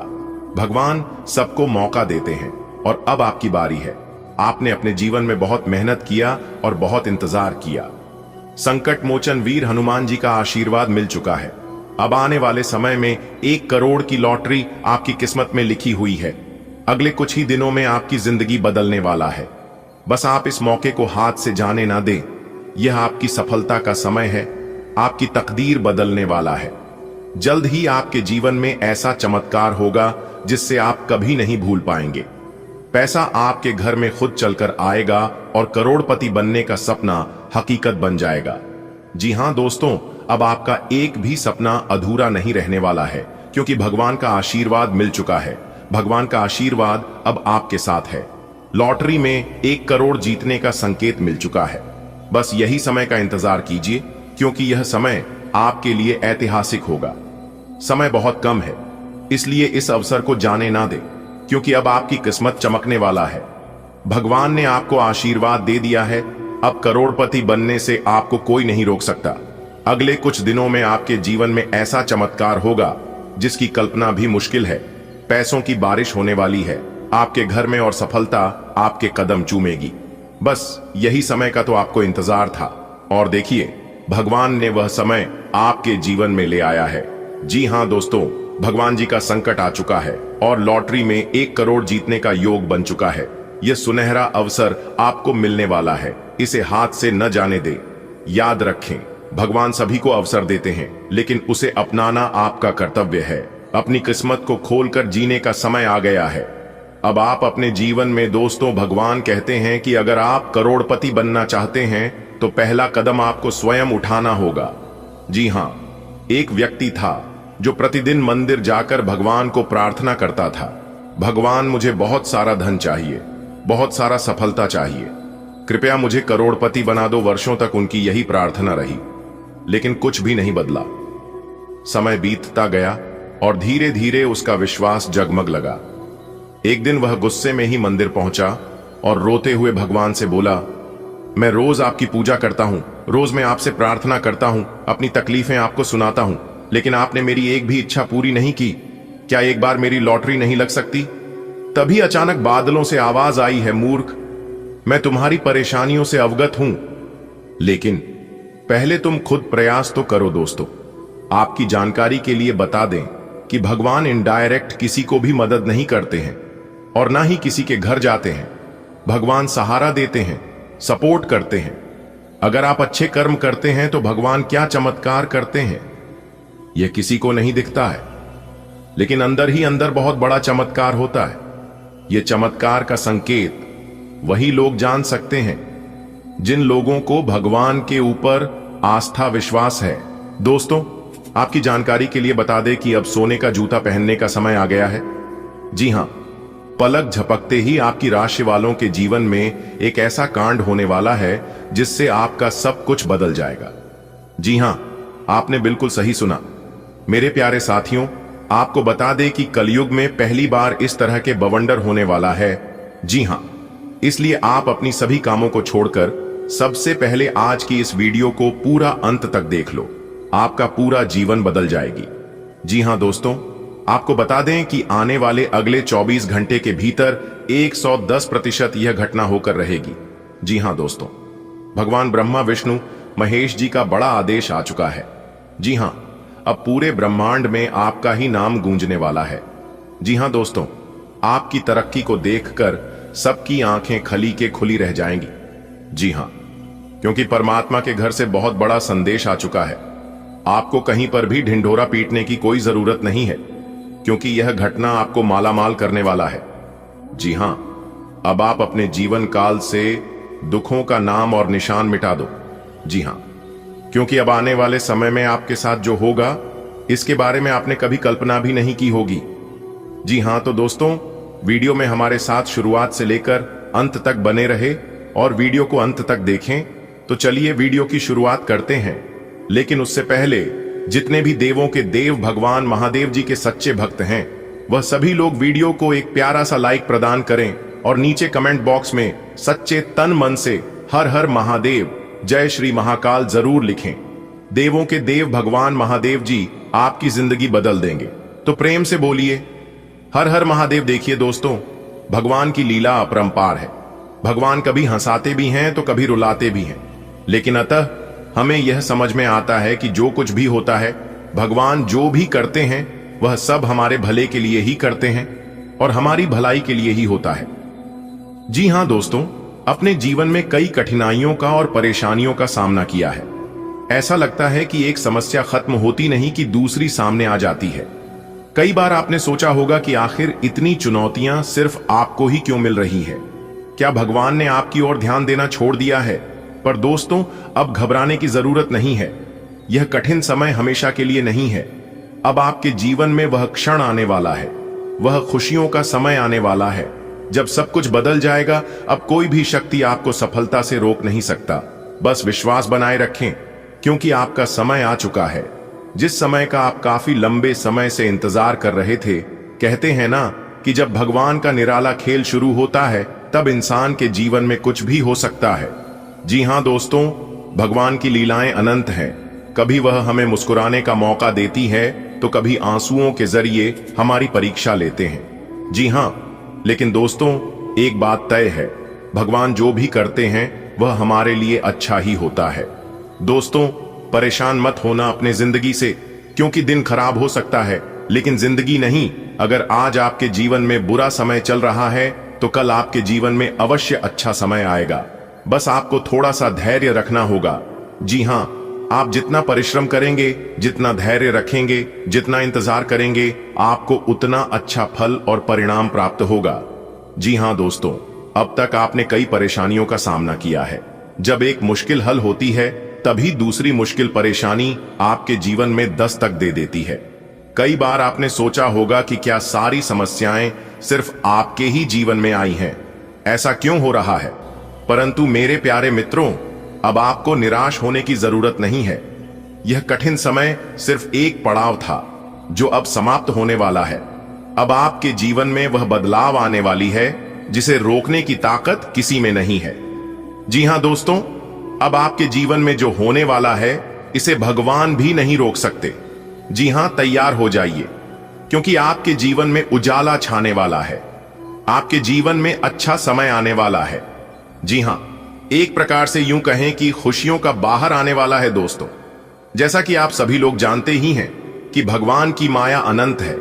भगवान सबको मौका देते हैं और अब आपकी बारी है। आपने अपने जीवन में बहुत मेहनत किया और बहुत इंतजार किया। संकट मोचन वीर हनुमान जी का आशीर्वाद मिल चुका है। अब आने वाले समय में 1 करोड़ की लॉटरी आपकी किस्मत में लिखी हुई है। अगले कुछ ही दिनों में आपकी जिंदगी बदलने वाला है। बस आप इस मौके को हाथ से जाने ना दें। यह आपकी सफलता का समय है। आपकी तकदीर बदलने वाला है। जल्द ही आपके जीवन में ऐसा चमत्कार होगा जिससे आप कभी नहीं भूल पाएंगे। पैसा आपके घर में खुद चलकर आएगा और करोड़पति बनने का सपना हकीकत बन जाएगा। जी हां दोस्तों, अब आपका एक भी सपना अधूरा नहीं रहने वाला है, क्योंकि भगवान का आशीर्वाद मिल चुका है। भगवान का आशीर्वाद अब आपके साथ है। लॉटरी में 1 करोड़ जीतने का संकेत मिल चुका है। बस यही समय का इंतजार कीजिए, क्योंकि यह समय आपके लिए ऐतिहासिक होगा। समय बहुत कम है, इसलिए इस अवसर को जाने ना दें, क्योंकि अब आपकी किस्मत चमकने वाला है। भगवान ने आपको आशीर्वाद दे दिया है। अब करोड़पति बनने से आपको कोई नहीं रोक सकता। अगले कुछ दिनों में आपके जीवन में ऐसा चमत्कार होगा जिसकी कल्पना भी मुश्किल है। पैसों की बारिश होने वाली है आपके घर में और सफलता आपके कदम चूमेगी। बस यही समय का तो आपको इंतजार था और देखिए, भगवान ने वह समय आपके जीवन में ले आया है। जी हां दोस्तों, भगवान जी का संकट आ चुका है और लॉटरी में 1 करोड़ जीतने का योग बन चुका है। यह सुनहरा अवसर आपको मिलने वाला है। इसे हाथ से न जाने दें। याद रखें, भगवान सभी को अवसर देते हैं, लेकिन उसे अपनाना आपका कर्तव्य है। अपनी किस्मत को खोलकर जीने का समय आ गया है। अब आप अपने जीवन में दोस्तों, भगवान कहते हैं कि अगर आप करोड़पति बनना चाहते हैं तो पहला कदम आपको स्वयं उठाना होगा। जी हां, एक व्यक्ति था जो प्रतिदिन मंदिर जाकर भगवान को प्रार्थना करता था, भगवान मुझे बहुत सारा धन चाहिए, बहुत सारा सफलता चाहिए, कृपया मुझे करोड़पति बना दो। वर्षों तक उनकी यही प्रार्थना रही, लेकिन कुछ भी नहीं बदला। समय बीतता गया और धीरे धीरे उसका विश्वास जगमग लगा। एक दिन वह गुस्से में ही मंदिर पहुंचा और रोते हुए भगवान से बोला, मैं रोज आपकी पूजा करता हूं, रोज मैं आपसे प्रार्थना करता हूं, अपनी तकलीफें आपको सुनाता हूं, लेकिन आपने मेरी एक भी इच्छा पूरी नहीं की। क्या एक बार मेरी लॉटरी नहीं लग सकती? तभी अचानक बादलों से आवाज आई है, मूर्ख, मैं तुम्हारी परेशानियों से अवगत हूं, लेकिन पहले तुम खुद प्रयास तो करो। दोस्तों, आपकी जानकारी के लिए बता दें कि भगवान इनडायरेक्ट किसी को भी मदद नहीं करते हैं और ना ही किसी के घर जाते हैं। भगवान सहारा देते हैं, सपोर्ट करते हैं। अगर आप अच्छे कर्म करते हैं तो भगवान क्या चमत्कार करते हैं यह किसी को नहीं दिखता है, लेकिन अंदर ही अंदर बहुत बड़ा चमत्कार होता है। यह चमत्कार का संकेत वही लोग जान सकते हैं जिन लोगों को भगवान के ऊपर आस्था विश्वास है। दोस्तों, आपकी जानकारी के लिए बता दें कि अब सोने का जूता पहनने का समय आ गया है। जी हां, पलक झपकते ही आपकी राशि वालों के जीवन में एक ऐसा कांड होने वाला है जिससे आपका सब कुछ बदल जाएगा। जी हां, आपने बिल्कुल सही सुना। मेरे प्यारे साथियों, आपको बता दें कि कलयुग में पहली बार इस तरह के बवंडर होने वाला है। जी हां, इसलिए आप अपनी सभी कामों को छोड़कर सबसे पहले आज की इस वीडियो को पूरा अंत तक देख लो। आपका पूरा जीवन बदल जाएगी। जी हां दोस्तों, आपको बता दें कि आने वाले अगले 24 घंटे के भीतर 110% यह घटना होकर रहेगी। जी हां दोस्तों, भगवान ब्रह्मा विष्णु महेश जी का बड़ा आदेश आ चुका है। जी हां, अब पूरे ब्रह्मांड में आपका ही नाम गूंजने वाला है। जी हां दोस्तों, आपकी तरक्की को देखकर सबकी आंखें खली के खुली रह जाएंगी। जी हां, क्योंकि परमात्मा के घर से बहुत बड़ा संदेश आ चुका है। आपको कहीं पर भी ढिंढोरा पीटने की कोई जरूरत नहीं है, क्योंकि यह घटना आपको मालामाल करने वाला है। जी हां, अब आप अपने जीवन काल से दुखों का नाम और निशान मिटा दो। जी हां, क्योंकि अब आने वाले समय में आपके साथ जो होगा इसके बारे में आपने कभी कल्पना भी नहीं की होगी। जी हां, तो दोस्तों, वीडियो में हमारे साथ शुरुआत से लेकर अंत तक बने रहे और वीडियो को अंत तक देखें। तो चलिए वीडियो की शुरुआत करते हैं। लेकिन उससे पहले जितने भी देवों के देव भगवान महादेव जी के सच्चे भक्त हैं, वह सभी लोग वीडियो को एक प्यारा सा लाइक प्रदान करें और नीचे कमेंट बॉक्स में सच्चे तन मन से हर हर महादेव, जय श्री महाकाल जरूर लिखें। देवों के देव भगवान महादेव जी आपकी जिंदगी बदल देंगे। तो प्रेम से बोलिए हर हर महादेव। देखिए दोस्तों, भगवान की लीला अपरंपार है। भगवान कभी हंसाते भी हैं तो कभी रुलाते भी हैं, लेकिन अतः हमें यह समझ में आता है कि जो कुछ भी होता है, भगवान जो भी करते हैं वह सब हमारे भले के लिए ही करते हैं और हमारी भलाई के लिए ही होता है। जी हां दोस्तों, अपने जीवन में कई कठिनाइयों का और परेशानियों का सामना किया है। ऐसा लगता है कि एक समस्या खत्म होती नहीं कि दूसरी सामने आ जाती है। कई बार आपने सोचा होगा कि आखिर इतनी चुनौतियां सिर्फ आपको ही क्यों मिल रही है? क्या भगवान ने आपकी ओर ध्यान देना छोड़ दिया है? पर दोस्तों, अब घबराने की जरूरत नहीं है। यह कठिन समय हमेशा के लिए नहीं है। अब आपके जीवन में वह क्षण आने वाला है, वह खुशियों का समय आने वाला है जब सब कुछ बदल जाएगा। अब कोई भी शक्ति आपको सफलता से रोक नहीं सकता। बस विश्वास बनाए रखें, क्योंकि आपका समय आ चुका है, जिस समय का आप काफी लंबे समय से इंतजार कर रहे थे। कहते हैं ना कि जब भगवान का निराला खेल शुरू होता है तब इंसान के जीवन में कुछ भी हो सकता है। जी हां दोस्तों, भगवान की लीलाएं अनंत हैं। कभी वह हमें मुस्कुराने का मौका देती है तो कभी आंसुओं के जरिए हमारी परीक्षा लेते हैं। जी हां, लेकिन दोस्तों, एक बात तय है, भगवान जो भी करते हैं वह हमारे लिए अच्छा ही होता है। दोस्तों, परेशान मत होना अपने जिंदगी से, क्योंकि दिन खराब हो सकता है लेकिन जिंदगी नहीं। अगर आज आपके जीवन में बुरा समय चल रहा है तो कल आपके जीवन में अवश्य अच्छा समय आएगा। बस आपको थोड़ा सा धैर्य रखना होगा। जी हां, आप जितना परिश्रम करेंगे, जितना धैर्य रखेंगे, जितना इंतजार करेंगे, आपको उतना अच्छा फल और परिणाम प्राप्त होगा। जी हां दोस्तों, अब तक आपने कई परेशानियों का सामना किया है। जब एक मुश्किल हल होती है तभी दूसरी मुश्किल परेशानी आपके जीवन में दस्तक दे देती है। कई बार आपने सोचा होगा कि क्या सारी समस्याएं सिर्फ आपके ही जीवन में आई हैं? ऐसा क्यों हो रहा है? परंतु मेरे प्यारे मित्रों, अब आपको निराश होने की जरूरत नहीं है। यह कठिन समय सिर्फ एक पड़ाव था जो अब समाप्त होने वाला है। अब आपके जीवन में वह बदलाव आने वाली है जिसे रोकने की ताकत किसी में नहीं है। जी हां दोस्तों, अब आपके जीवन में जो होने वाला है इसे भगवान भी नहीं रोक सकते। जी हां, तैयार हो जाइए, क्योंकि आपके जीवन में उजाला छाने वाला है। आपके जीवन में अच्छा समय आने वाला है। जी हां, एक प्रकार से यूं कहें कि खुशियों का बाहर आने वाला है दोस्तों। जैसा कि आप सभी लोग जानते ही हैं कि भगवान की माया अनंत है।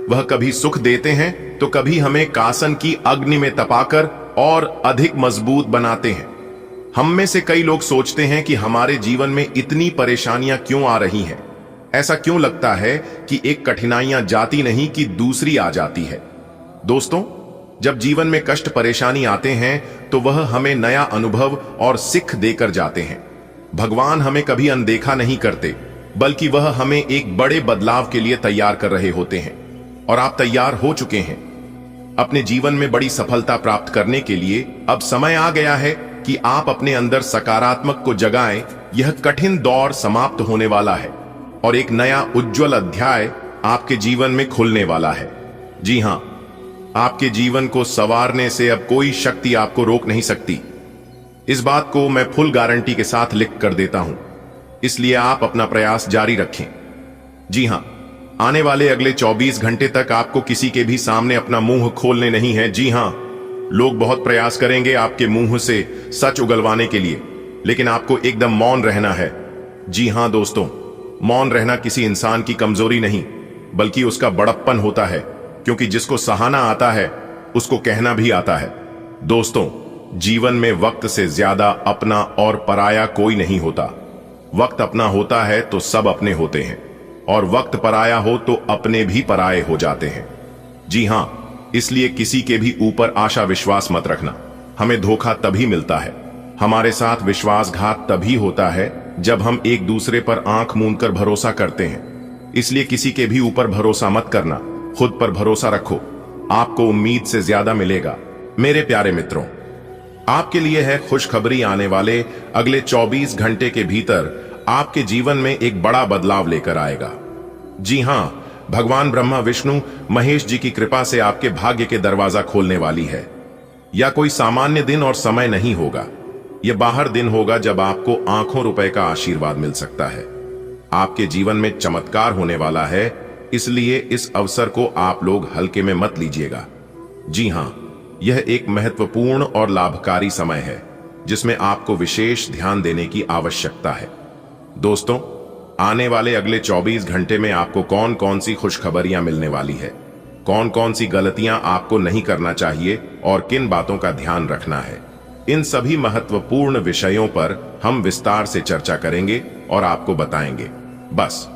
वह कभी सुख देते हैं तो कभी हमें कासन की अग्नि में तपाकर और अधिक मजबूत बनाते हैं। हम में से कई लोग सोचते हैं कि हमारे जीवन में इतनी परेशानियां क्यों आ रही हैं? ऐसा क्यों लगता है कि एक कठिनाइयां जाती नहीं कि दूसरी आ जाती है? दोस्तों, जब जीवन में कष्ट परेशानी आते हैं तो वह हमें नया अनुभव और सीख देकर जाते हैं। भगवान हमें कभी अनदेखा नहीं करते, बल्कि वह हमें एक बड़े बदलाव के लिए तैयार कर रहे होते हैं। और आप तैयार हो चुके हैं अपने जीवन में बड़ी सफलता प्राप्त करने के लिए। अब समय आ गया है कि आप अपने अंदर सकारात्मक को जगाएं। यह कठिन दौर समाप्त होने वाला है और एक नया उज्जवल अध्याय आपके जीवन में खुलने वाला है। जी हां, आपके जीवन को संवारने से अब कोई शक्ति आपको रोक नहीं सकती। इस बात को मैं फुल गारंटी के साथ लिख कर देता हूं, इसलिए आप अपना प्रयास जारी रखें। जी हां, आने वाले अगले 24 घंटे तक आपको किसी के भी सामने अपना मुंह खोलने नहीं है। जी हां, लोग बहुत प्रयास करेंगे आपके मुंह से सच उगलवाने के लिए, लेकिन आपको एकदम मौन रहना है। जी हां दोस्तों, मौन रहना किसी इंसान की कमजोरी नहीं, बल्कि उसका बड़प्पन होता है, क्योंकि जिसको सहाना आता है उसको कहना भी आता है। दोस्तों, जीवन में वक्त से ज्यादा अपना और पराया कोई नहीं होता। वक्त अपना होता है तो सब अपने होते हैं, और वक्त पराया हो तो अपने भी पराये हो जाते हैं। जी हां, इसलिए किसी के भी ऊपर आशा विश्वास मत रखना। हमें धोखा तभी मिलता है, हमारे साथ विश्वासघात तभी होता है जब हम एक दूसरे पर आंख मूंद कर भरोसा करते हैं। इसलिए किसी के भी ऊपर भरोसा मत करना, खुद पर भरोसा रखो, आपको उम्मीद से ज्यादा मिलेगा। मेरे प्यारे मित्रों, आपके लिए है खुशखबरी। आने वाले अगले 24 घंटे के भीतर आपके जीवन में एक बड़ा बदलाव लेकर आएगा। जी हां, भगवान ब्रह्मा विष्णु महेश जी की कृपा से आपके भाग्य के दरवाजा खोलने वाली है। यह कोई सामान्य दिन और समय नहीं होगा। यह बाहर दिन होगा जब आपको आंखों रुपए का आशीर्वाद मिल सकता है। आपके जीवन में चमत्कार होने वाला है, इसलिए इस अवसर को आप लोग हल्के में मत लीजिएगा। जी हां, यह एक महत्वपूर्ण और लाभकारी समय है जिसमें आपको विशेष ध्यान देने की आवश्यकता है। दोस्तों, आने वाले अगले 24 घंटे में आपको कौन कौन सी खुशखबरियां मिलने वाली है, कौन कौन सी गलतियां आपको नहीं करना चाहिए और किन बातों का ध्यान रखना है, इन सभी महत्वपूर्ण विषयों पर हम विस्तार से चर्चा करेंगे और आपको बताएंगे। बस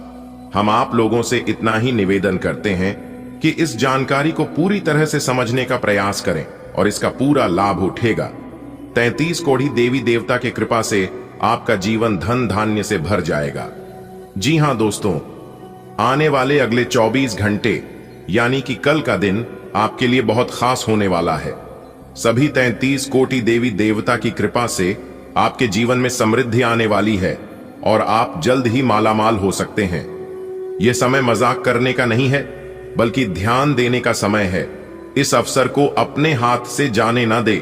हम आप लोगों से इतना ही निवेदन करते हैं कि इस जानकारी को पूरी तरह से समझने का प्रयास करें और इसका पूरा लाभ उठेगा। 33 कोढ़ी देवी देवता की कृपा से आपका जीवन धन धान्य से भर जाएगा। जी हां दोस्तों, आने वाले अगले 24 घंटे यानी कि कल का दिन आपके लिए बहुत खास होने वाला है। सभी 33 कोटि देवी देवता की कृपा से आपके जीवन में समृद्धि आने वाली है और आप जल्द ही मालामाल हो सकते हैं। यह समय मजाक करने का नहीं है, बल्कि ध्यान देने का समय है। इस अवसर को अपने हाथ से जाने ना दे,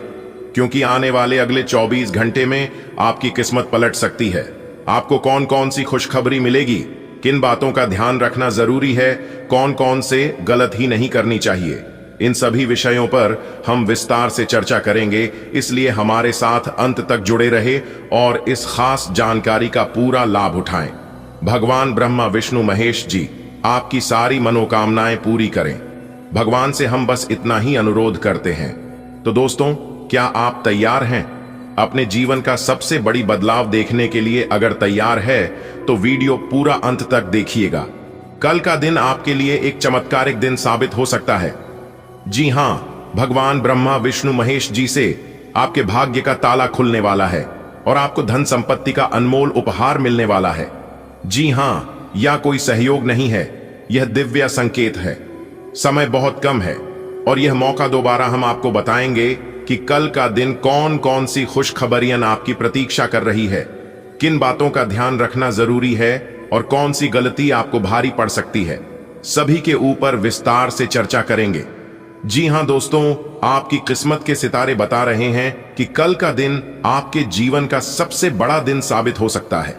क्योंकि आने वाले अगले 24 घंटे में आपकी किस्मत पलट सकती है। आपको कौन कौन सी खुशखबरी मिलेगी, किन बातों का ध्यान रखना जरूरी है, कौन कौन से गलत ही नहीं करनी चाहिए, इन सभी विषयों पर हम विस्तार से चर्चा करेंगे। इसलिए हमारे साथ अंत तक जुड़े रहे और इस खास जानकारी का पूरा लाभ उठाएं। भगवान ब्रह्मा विष्णु महेश जी आपकी सारी मनोकामनाएं पूरी करें। भगवान से हम बस इतना ही अनुरोध करते हैं। तो दोस्तों, क्या आप तैयार हैं अपने जीवन का सबसे बड़ी बदलाव देखने के लिए? अगर तैयार है तो वीडियो पूरा अंत तक देखिएगा। कल का दिन आपके लिए एक चमत्कारिक दिन साबित हो सकता है। जी हां, भगवान ब्रह्मा विष्णु महेश जी से आपके भाग्य का ताला खुलने वाला है और आपको धन संपत्ति का अनमोल उपहार मिलने वाला है। जी हां, यह कोई सहयोग नहीं है, यह दिव्य संकेत है। समय बहुत कम है और यह मौका दोबारा हम आपको बताएंगे कि कल का दिन कौन कौन सी खुशखबरियां आपकी प्रतीक्षा कर रही है, किन बातों का ध्यान रखना जरूरी है और कौन सी गलती आपको भारी पड़ सकती है। सभी के ऊपर विस्तार से चर्चा करेंगे। जी हां दोस्तों, आपकी किस्मत के सितारे बता रहे हैं कि कल का दिन आपके जीवन का सबसे बड़ा दिन साबित हो सकता है।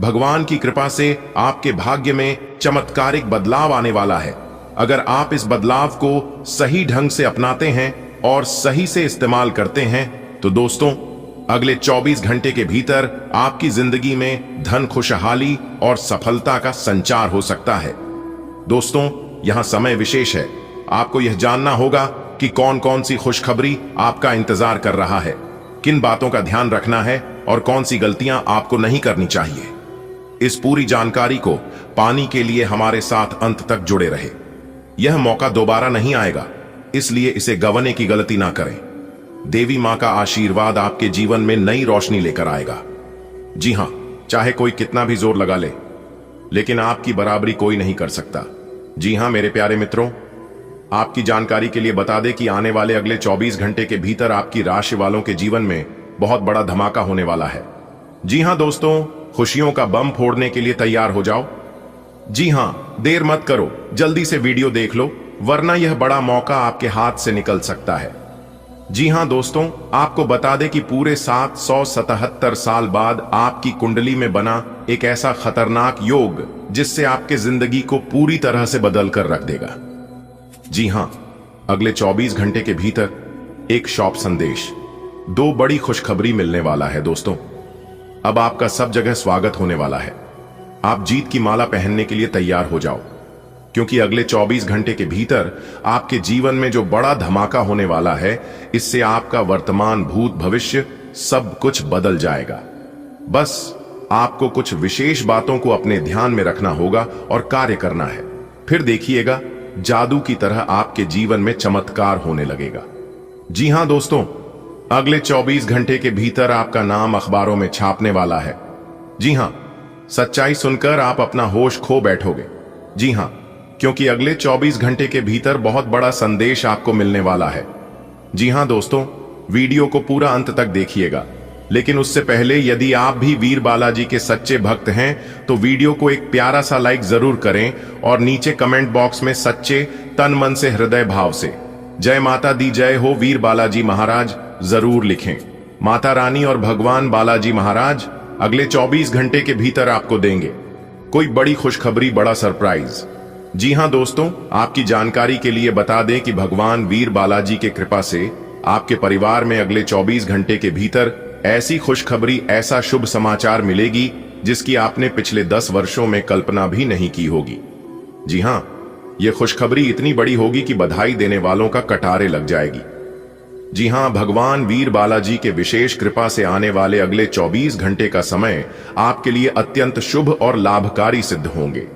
भगवान की कृपा से आपके भाग्य में चमत्कारिक बदलाव आने वाला है। अगर आप इस बदलाव को सही ढंग से अपनाते हैं और सही से इस्तेमाल करते हैं तो दोस्तों, अगले 24 घंटे के भीतर आपकी जिंदगी में धन, खुशहाली और सफलता का संचार हो सकता है। दोस्तों, यहां समय विशेष है। आपको यह जानना होगा कि कौन कौन सी खुशखबरी आपका इंतजार कर रहा है, किन बातों का ध्यान रखना है और कौन सी गलतियां आपको नहीं करनी चाहिए। इस पूरी जानकारी को पाने के लिए हमारे साथ अंत तक जुड़े रहे। यह मौका दोबारा नहीं आएगा, इसलिए इसे गंवाने की गलती ना करें। देवी मां का आशीर्वाद आपके जीवन में नई रोशनी लेकर आएगा। जी हां, चाहे कोई कितना भी जोर लगा ले, लेकिन आपकी बराबरी कोई नहीं कर सकता। जी हां मेरे प्यारे मित्रों, आपकी जानकारी के लिए बता दें कि आने वाले अगले 24 घंटे के भीतर आपकी राशि वालों के जीवन में बहुत बड़ा धमाका होने वाला है। जी हां दोस्तों, खुशियों का बम फोड़ने के लिए तैयार हो जाओ। जी हां, देर मत करो, जल्दी से वीडियो देख लो, वरना यह बड़ा मौका आपके हाथ से निकल सकता है। जी हां दोस्तों, आपको बता दें कि पूरे 777 साल बाद आपकी कुंडली में बना एक ऐसा खतरनाक योग जिससे आपके जिंदगी को पूरी तरह से बदल कर रख देगा। जी हां, अगले 24 घंटे के भीतर एक शॉप संदेश, 2 बड़ी खुशखबरी मिलने वाला है दोस्तों। अब आपका सब जगह स्वागत होने वाला है। आप जीत की माला पहनने के लिए तैयार हो जाओ, क्योंकि अगले 24 घंटे के भीतर आपके जीवन में जो बड़ा धमाका होने वाला है, इससे आपका वर्तमान, भूत, भविष्य सब कुछ बदल जाएगा। बस आपको कुछ विशेष बातों को अपने ध्यान में रखना होगा और कार्य करना है। फिर देखिएगा, जादू की तरह आपके जीवन में चमत्कार होने लगेगा। जी हां दोस्तों, अगले 24 घंटे के भीतर आपका नाम अखबारों में छापने वाला है। जी हां, सच्चाई सुनकर आप अपना होश खो बैठोगे। जी हां, क्योंकि अगले 24 घंटे के भीतर बहुत बड़ा संदेश आपको मिलने वाला है। जी हां दोस्तों, वीडियो को पूरा अंत तक देखिएगा, लेकिन उससे पहले यदि आप भी वीर बालाजी के सच्चे भक्त हैं तो वीडियो को एक प्यारा सा लाइक जरूर करें और नीचे कमेंट बॉक्स में सच्चे तन मन से, हृदय भाव से जय माता दी, जय हो वीर बालाजी महाराज जरूर लिखें। माता रानी और भगवान बालाजी महाराज अगले 24 घंटे के भीतर आपको देंगे कोई बड़ी खुशखबरी, बड़ा सरप्राइज। जी हां दोस्तों, आपकी जानकारी के लिए बता दें कि भगवान वीर बालाजी के कृपा से आपके परिवार में अगले 24 घंटे के भीतर ऐसी खुशखबरी, ऐसा शुभ समाचार मिलेगी जिसकी आपने पिछले 10 वर्षों में कल्पना भी नहीं की होगी। जी हां, यह खुशखबरी इतनी बड़ी होगी कि बधाई देने वालों का कटारे लग जाएगी। जी हां, भगवान वीर बालाजी के विशेष कृपा से आने वाले अगले 24 घंटे का समय आपके लिए अत्यंत शुभ और लाभकारी सिद्ध होंगे।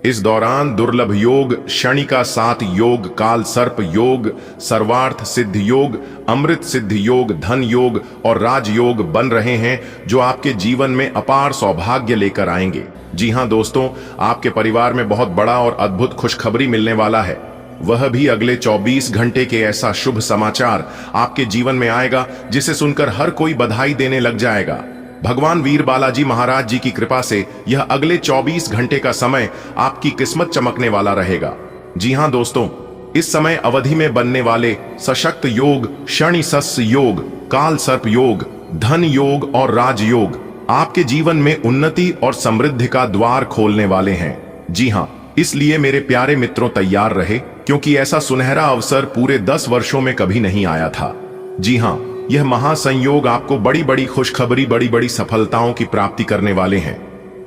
इस दौरान दुर्लभ योग, क्षणिका 7 योग, काल सर्प योग, सर्वार्थ सिद्ध योग, अमृत सिद्ध योग, धन योग और राजयोग बन रहे हैं, जो आपके जीवन में अपार सौभाग्य लेकर आएंगे। जी हां दोस्तों, आपके परिवार में बहुत बड़ा और अद्भुत खुशखबरी मिलने वाला है, वह भी अगले 24 घंटे के। ऐसा शुभ समाचार आपके जीवन में आएगा जिसे सुनकर हर कोई बधाई देने लग जाएगा। भगवान वीर बालाजी महाराज जी की कृपा से यह अगले 24 घंटे का समय आपकी किस्मत चमकने वाला रहेगा। जी हां दोस्तों, इस समय अवधि में बनने वाले सशक्त योग, शनिसस्य योग, काल सर्प योग, धन योग और राजयोग आपके जीवन में उन्नति और समृद्धि का द्वार खोलने वाले हैं। जी हां, इसलिए मेरे प्यारे मित्रों तैयार रहे, क्योंकि ऐसा सुनहरा अवसर पूरे 10 वर्षों में कभी नहीं आया था। जी हां, यह महासंयोग आपको बड़ी बड़ी खुशखबरी, बड़ी बड़ी सफलताओं की प्राप्ति करने वाले हैं।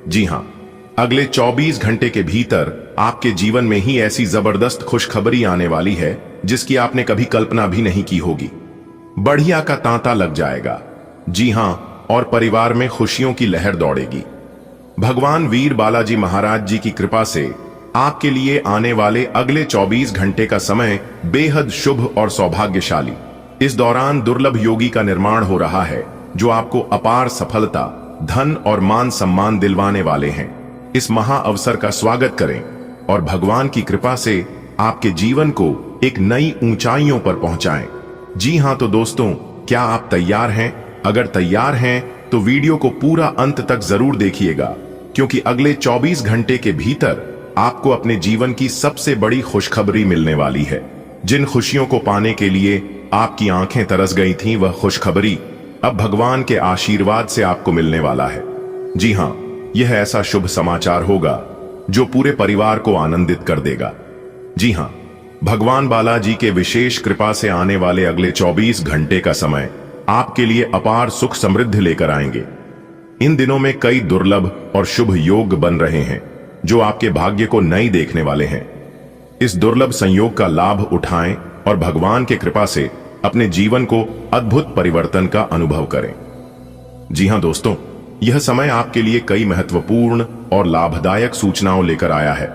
जी हां, अगले 24 घंटे के भीतर आपके जीवन में ही ऐसी जबरदस्त खुशखबरी आने वाली है जिसकी आपने कभी कल्पना भी नहीं की होगी। बढ़िया का तांता लग जाएगा। जी हां, और परिवार में खुशियों की लहर दौड़ेगी। भगवान वीर बालाजी महाराज जी की कृपा से आपके लिए आने वाले अगले 24 घंटे का समय बेहद शुभ और सौभाग्यशाली। इस दौरान दुर्लभ योगी का निर्माण हो रहा है, जो आपको अपार सफलता, धन और मान सम्मान दिलवाने वाले हैं। इस महा अवसर का स्वागत करें और भगवान की कृपा से आपके जीवन को एक नई ऊंचाइयों पर पहुंचाएं। जी हां तो दोस्तों, क्या आप तैयार हैं? अगर तैयार हैं तो वीडियो को पूरा अंत तक जरूर देखिएगा, क्योंकि अगले 24 घंटे के भीतर आपको अपने जीवन की सबसे बड़ी खुशखबरी मिलने वाली है। जिन खुशियों को पाने के लिए आपकी आंखें तरस गई थीं, वह खुशखबरी अब भगवान के आशीर्वाद से आपको मिलने वाला है। जी हां, यह ऐसा शुभ समाचार होगा जो पूरे परिवार को आनंदित कर देगा। जी हां, भगवान बालाजी के विशेष कृपा से आने वाले अगले 24 घंटे का समय आपके लिए अपार सुख समृद्धि लेकर आएंगे। इन दिनों में कई दुर्लभ और शुभ योग बन रहे हैं, जो आपके भाग्य को नई देखने वाले हैं। इस दुर्लभ संयोग का लाभ उठाएं और भगवान के कृपा से अपने जीवन को अद्भुत परिवर्तन का अनुभव करें। जी हां दोस्तों, यह समय आपके लिए कई महत्वपूर्ण और लाभदायक सूचनाओं लेकर आया है।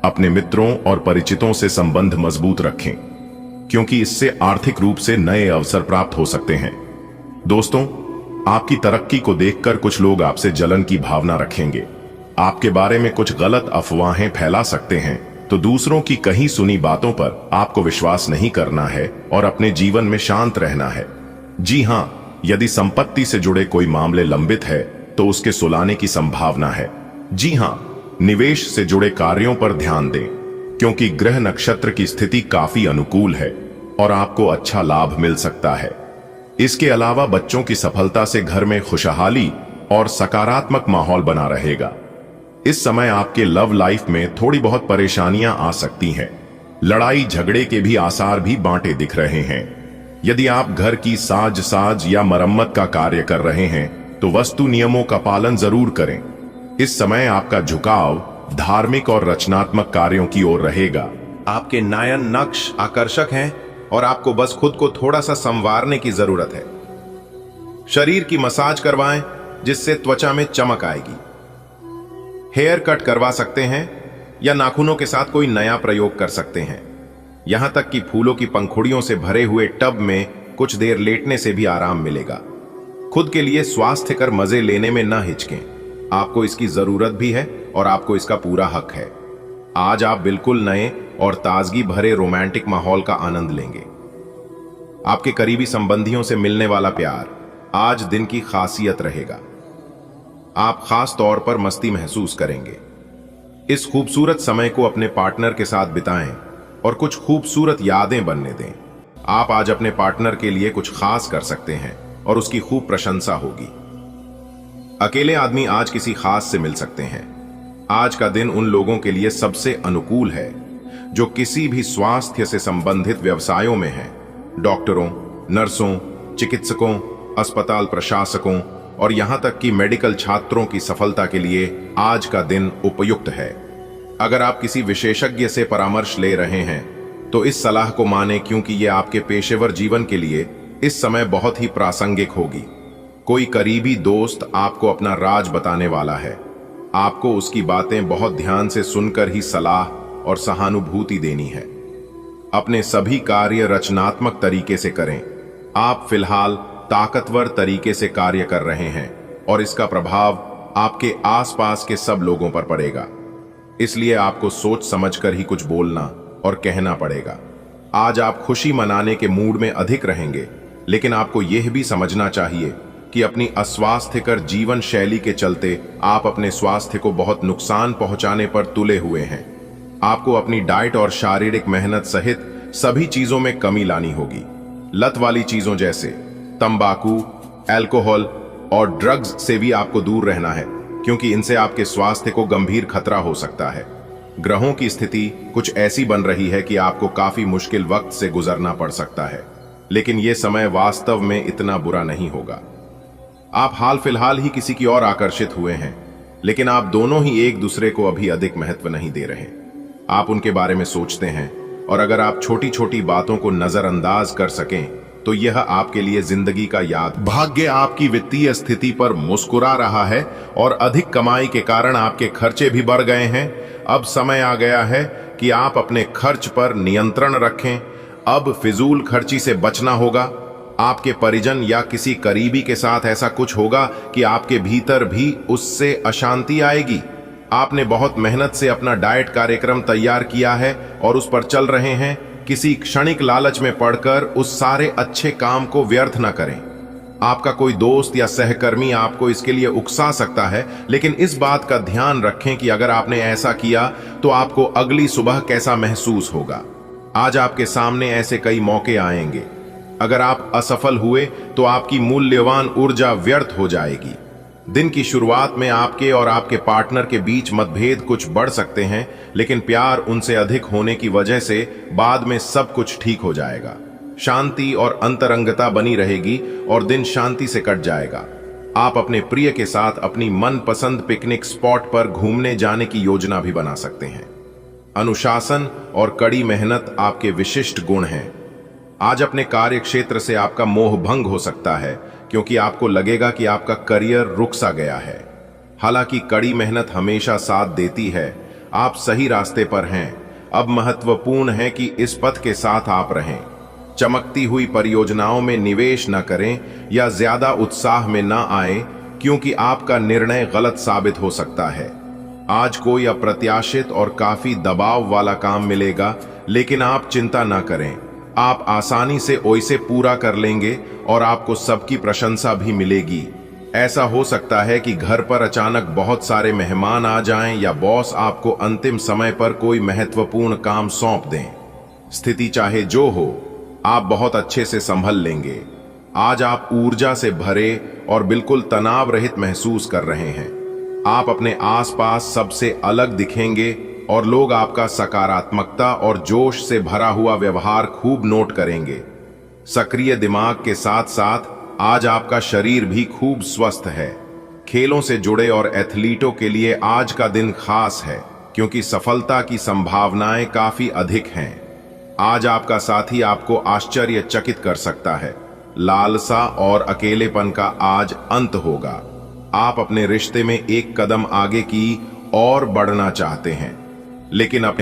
अपने मित्रों और परिचितों से संबंध मजबूत रखें, क्योंकि इससे आर्थिक रूप से नए अवसर प्राप्त हो सकते हैं। दोस्तों, आपकी तरक्की को देखकर कुछ लोग आपसे जलन की भावना रखेंगे, आपके बारे में कुछ गलत अफवाहें फैला सकते हैं। तो दूसरों की कही सुनी बातों पर आपको विश्वास नहीं करना है और अपने जीवन में शांत रहना है। जी हां, यदि संपत्ति से जुड़े कोई मामले लंबित है तो उसके सुलझाने की संभावना है। जी हां, निवेश से जुड़े कार्यों पर ध्यान दें, क्योंकि ग्रह नक्षत्र की स्थिति काफी अनुकूल है और आपको अच्छा लाभ मिल सकता है। इसके अलावा बच्चों की सफलता से घर में खुशहाली और सकारात्मक माहौल बना रहेगा। इस समय आपके लव लाइफ में थोड़ी बहुत परेशानियां आ सकती हैं। लड़ाई झगड़े के भी आसार भी बांटे दिख रहे हैं। यदि आप घर की साज या मरम्मत का कार्य कर रहे हैं तो वस्तु नियमों का पालन जरूर करें। इस समय आपका झुकाव धार्मिक और रचनात्मक कार्यों की ओर रहेगा। आपके नयन नक्श आकर्षक हैं और आपको बस खुद को थोड़ा सा संवारने की जरूरत है। शरीर की मसाज करवाएं, जिससे त्वचा में चमक आएगी। हेयर कट करवा सकते हैं या नाखूनों के साथ कोई नया प्रयोग कर सकते हैं। यहां तक कि फूलों की पंखुड़ियों से भरे हुए टब में कुछ देर लेटने से भी आराम मिलेगा। खुद के लिए स्वास्थ्यकर मजे लेने में न हिचकें, आपको इसकी जरूरत भी है और आपको इसका पूरा हक है। आज आप बिल्कुल नए और ताजगी भरे रोमांटिक माहौल का आनंद लेंगे। आपके करीबी संबंधियों से मिलने वाला प्यार आज दिन की खासियत रहेगा। आप खास तौर पर मस्ती महसूस करेंगे। इस खूबसूरत समय को अपने पार्टनर के साथ बिताएं और कुछ खूबसूरत यादें बनने दें। आप आज अपने पार्टनर के लिए कुछ खास कर सकते हैं और उसकी खूब प्रशंसा होगी। अकेले आदमी आज किसी खास से मिल सकते हैं। आज का दिन उन लोगों के लिए सबसे अनुकूल है जो किसी भी स्वास्थ्य से संबंधित व्यवसायों में हैं। डॉक्टरों, नर्सों, चिकित्सकों, अस्पताल प्रशासकों और यहां तक कि मेडिकल छात्रों की सफलता के लिए आज का दिन उपयुक्त है। अगर आप किसी विशेषज्ञ से परामर्श ले रहे हैं तो इस सलाह को माने, क्योंकि यह आपके पेशेवर जीवन के लिए इस समय बहुत ही प्रासंगिक होगी। कोई करीबी दोस्त आपको अपना राज बताने वाला है। आपको उसकी बातें बहुत ध्यान से सुनकर ही सलाह और सहानुभूति देनी है। अपने सभी कार्य रचनात्मक तरीके से करें। आप फिलहाल ताकतवर तरीके से कार्य कर रहे हैं और इसका प्रभाव आपके आसपास के सब लोगों पर पड़ेगा। इसलिए आपको सोच समझकर ही कुछ बोलना और कहना पड़ेगा। आज आप खुशी मनाने के मूड में अधिक रहेंगे, लेकिन आपको यह भी समझना चाहिए कि अपनी अस्वास्थ्यकर जीवन शैली के चलते आप अपने स्वास्थ्य को बहुत नुकसान पहुंचाने पर तुले हुए हैं। आपको अपनी डाइट और शारीरिक मेहनत सहित सभी चीजों में कमी लानी होगी। लत वाली चीजों जैसे तंबाकू, अल्कोहल और ड्रग्स से भी आपको दूर रहना है, क्योंकि इनसे आपके स्वास्थ्य को गंभीर खतरा हो सकता है। ग्रहों की स्थिति कुछ ऐसी बन रही है कि आपको काफी मुश्किल वक्त से गुजरना पड़ सकता है, लेकिन यह समय वास्तव में इतना बुरा नहीं होगा। आप हाल फिलहाल ही किसी की ओर आकर्षित हुए हैं, लेकिन आप दोनों ही एक दूसरे को अभी अधिक महत्व नहीं दे रहे। आप उनके बारे में सोचते हैं और अगर आप छोटी छोटी बातों को नजरअंदाज कर सकें तो यह आपके लिए जिंदगी का याद। भाग्य आपकी वित्तीय स्थिति पर मुस्कुरा रहा है और अधिक कमाई के कारण आपके खर्चे भी बढ़ गए हैं। अब समय आ गया है कि आप अपने खर्च पर नियंत्रण रखें। अब फिजूल खर्ची से बचना होगा। आपके परिजन या किसी करीबी के साथ ऐसा कुछ होगा कि आपके भीतर भी उससे अशांति आएगी। आपने बहुत मेहनत से अपना डाइट कार्यक्रम तैयार किया है और उस पर चल रहे हैं। किसी क्षणिक लालच में पड़कर उस सारे अच्छे काम को व्यर्थ न करें। आपका कोई दोस्त या सहकर्मी आपको इसके लिए उकसा सकता है, लेकिन इस बात का ध्यान रखें कि अगर आपने ऐसा किया तो आपको अगली सुबह कैसा महसूस होगा। आज आपके सामने ऐसे कई मौके आएंगे। अगर आप असफल हुए तो आपकी मूल्यवान ऊर्जा व्यर्थ हो जाएगी। दिन की शुरुआत में आपके और आपके पार्टनर के बीच मतभेद कुछ बढ़ सकते हैं, लेकिन प्यार उनसे अधिक होने की वजह से बाद में सब कुछ ठीक हो जाएगा। शांति और अंतरंगता बनी रहेगी और दिन शांति से कट जाएगा। आप अपने प्रिय के साथ अपनी मनपसंद पिकनिक स्पॉट पर घूमने जाने की योजना भी बना सकते हैं। अनुशासन और कड़ी मेहनत आपके विशिष्ट गुण हैं। आज अपने कार्य क्षेत्र से आपका मोह भंग हो सकता है, क्योंकि आपको लगेगा कि आपका करियर रुक सा गया है। हालांकि कड़ी मेहनत हमेशा साथ देती है। आप सही रास्ते पर हैं। अब महत्वपूर्ण है कि इस पथ के साथ आप रहें। चमकती हुई परियोजनाओं में निवेश न करें या ज्यादा उत्साह में न आए, क्योंकि आपका निर्णय गलत साबित हो सकता है। आज कोई अप्रत्याशित और काफी दबाव वाला काम मिलेगा, लेकिन आप चिंता न करें। आप आसानी से उसे पूरा कर लेंगे और आपको सबकी प्रशंसा भी मिलेगी। ऐसा हो सकता है कि घर पर अचानक बहुत सारे मेहमान आ जाएं या बॉस आपको अंतिम समय पर कोई महत्वपूर्ण काम सौंप दें। स्थिति चाहे जो हो, आप बहुत अच्छे से संभल लेंगे। आज आप ऊर्जा से भरे और बिल्कुल तनाव रहित महसूस कर रहे हैं। आप अपने आसपास सबसे अलग दिखेंगे और लोग आपका सकारात्मकता और जोश से भरा हुआ व्यवहार खूब नोट करेंगे। सक्रिय दिमाग के साथ साथ आज आपका शरीर भी खूब स्वस्थ है। खेलों से जुड़े और एथलीटों के लिए आज का दिन खास है, क्योंकि सफलता की संभावनाएं काफी अधिक हैं। आज आपका साथी आपको आश्चर्यचकित कर सकता है। लालसा और अकेलेपन का आज अंत होगा। आप अपने रिश्ते में एक कदम आगे की और बढ़ना चाहते हैं, लेकिन अपने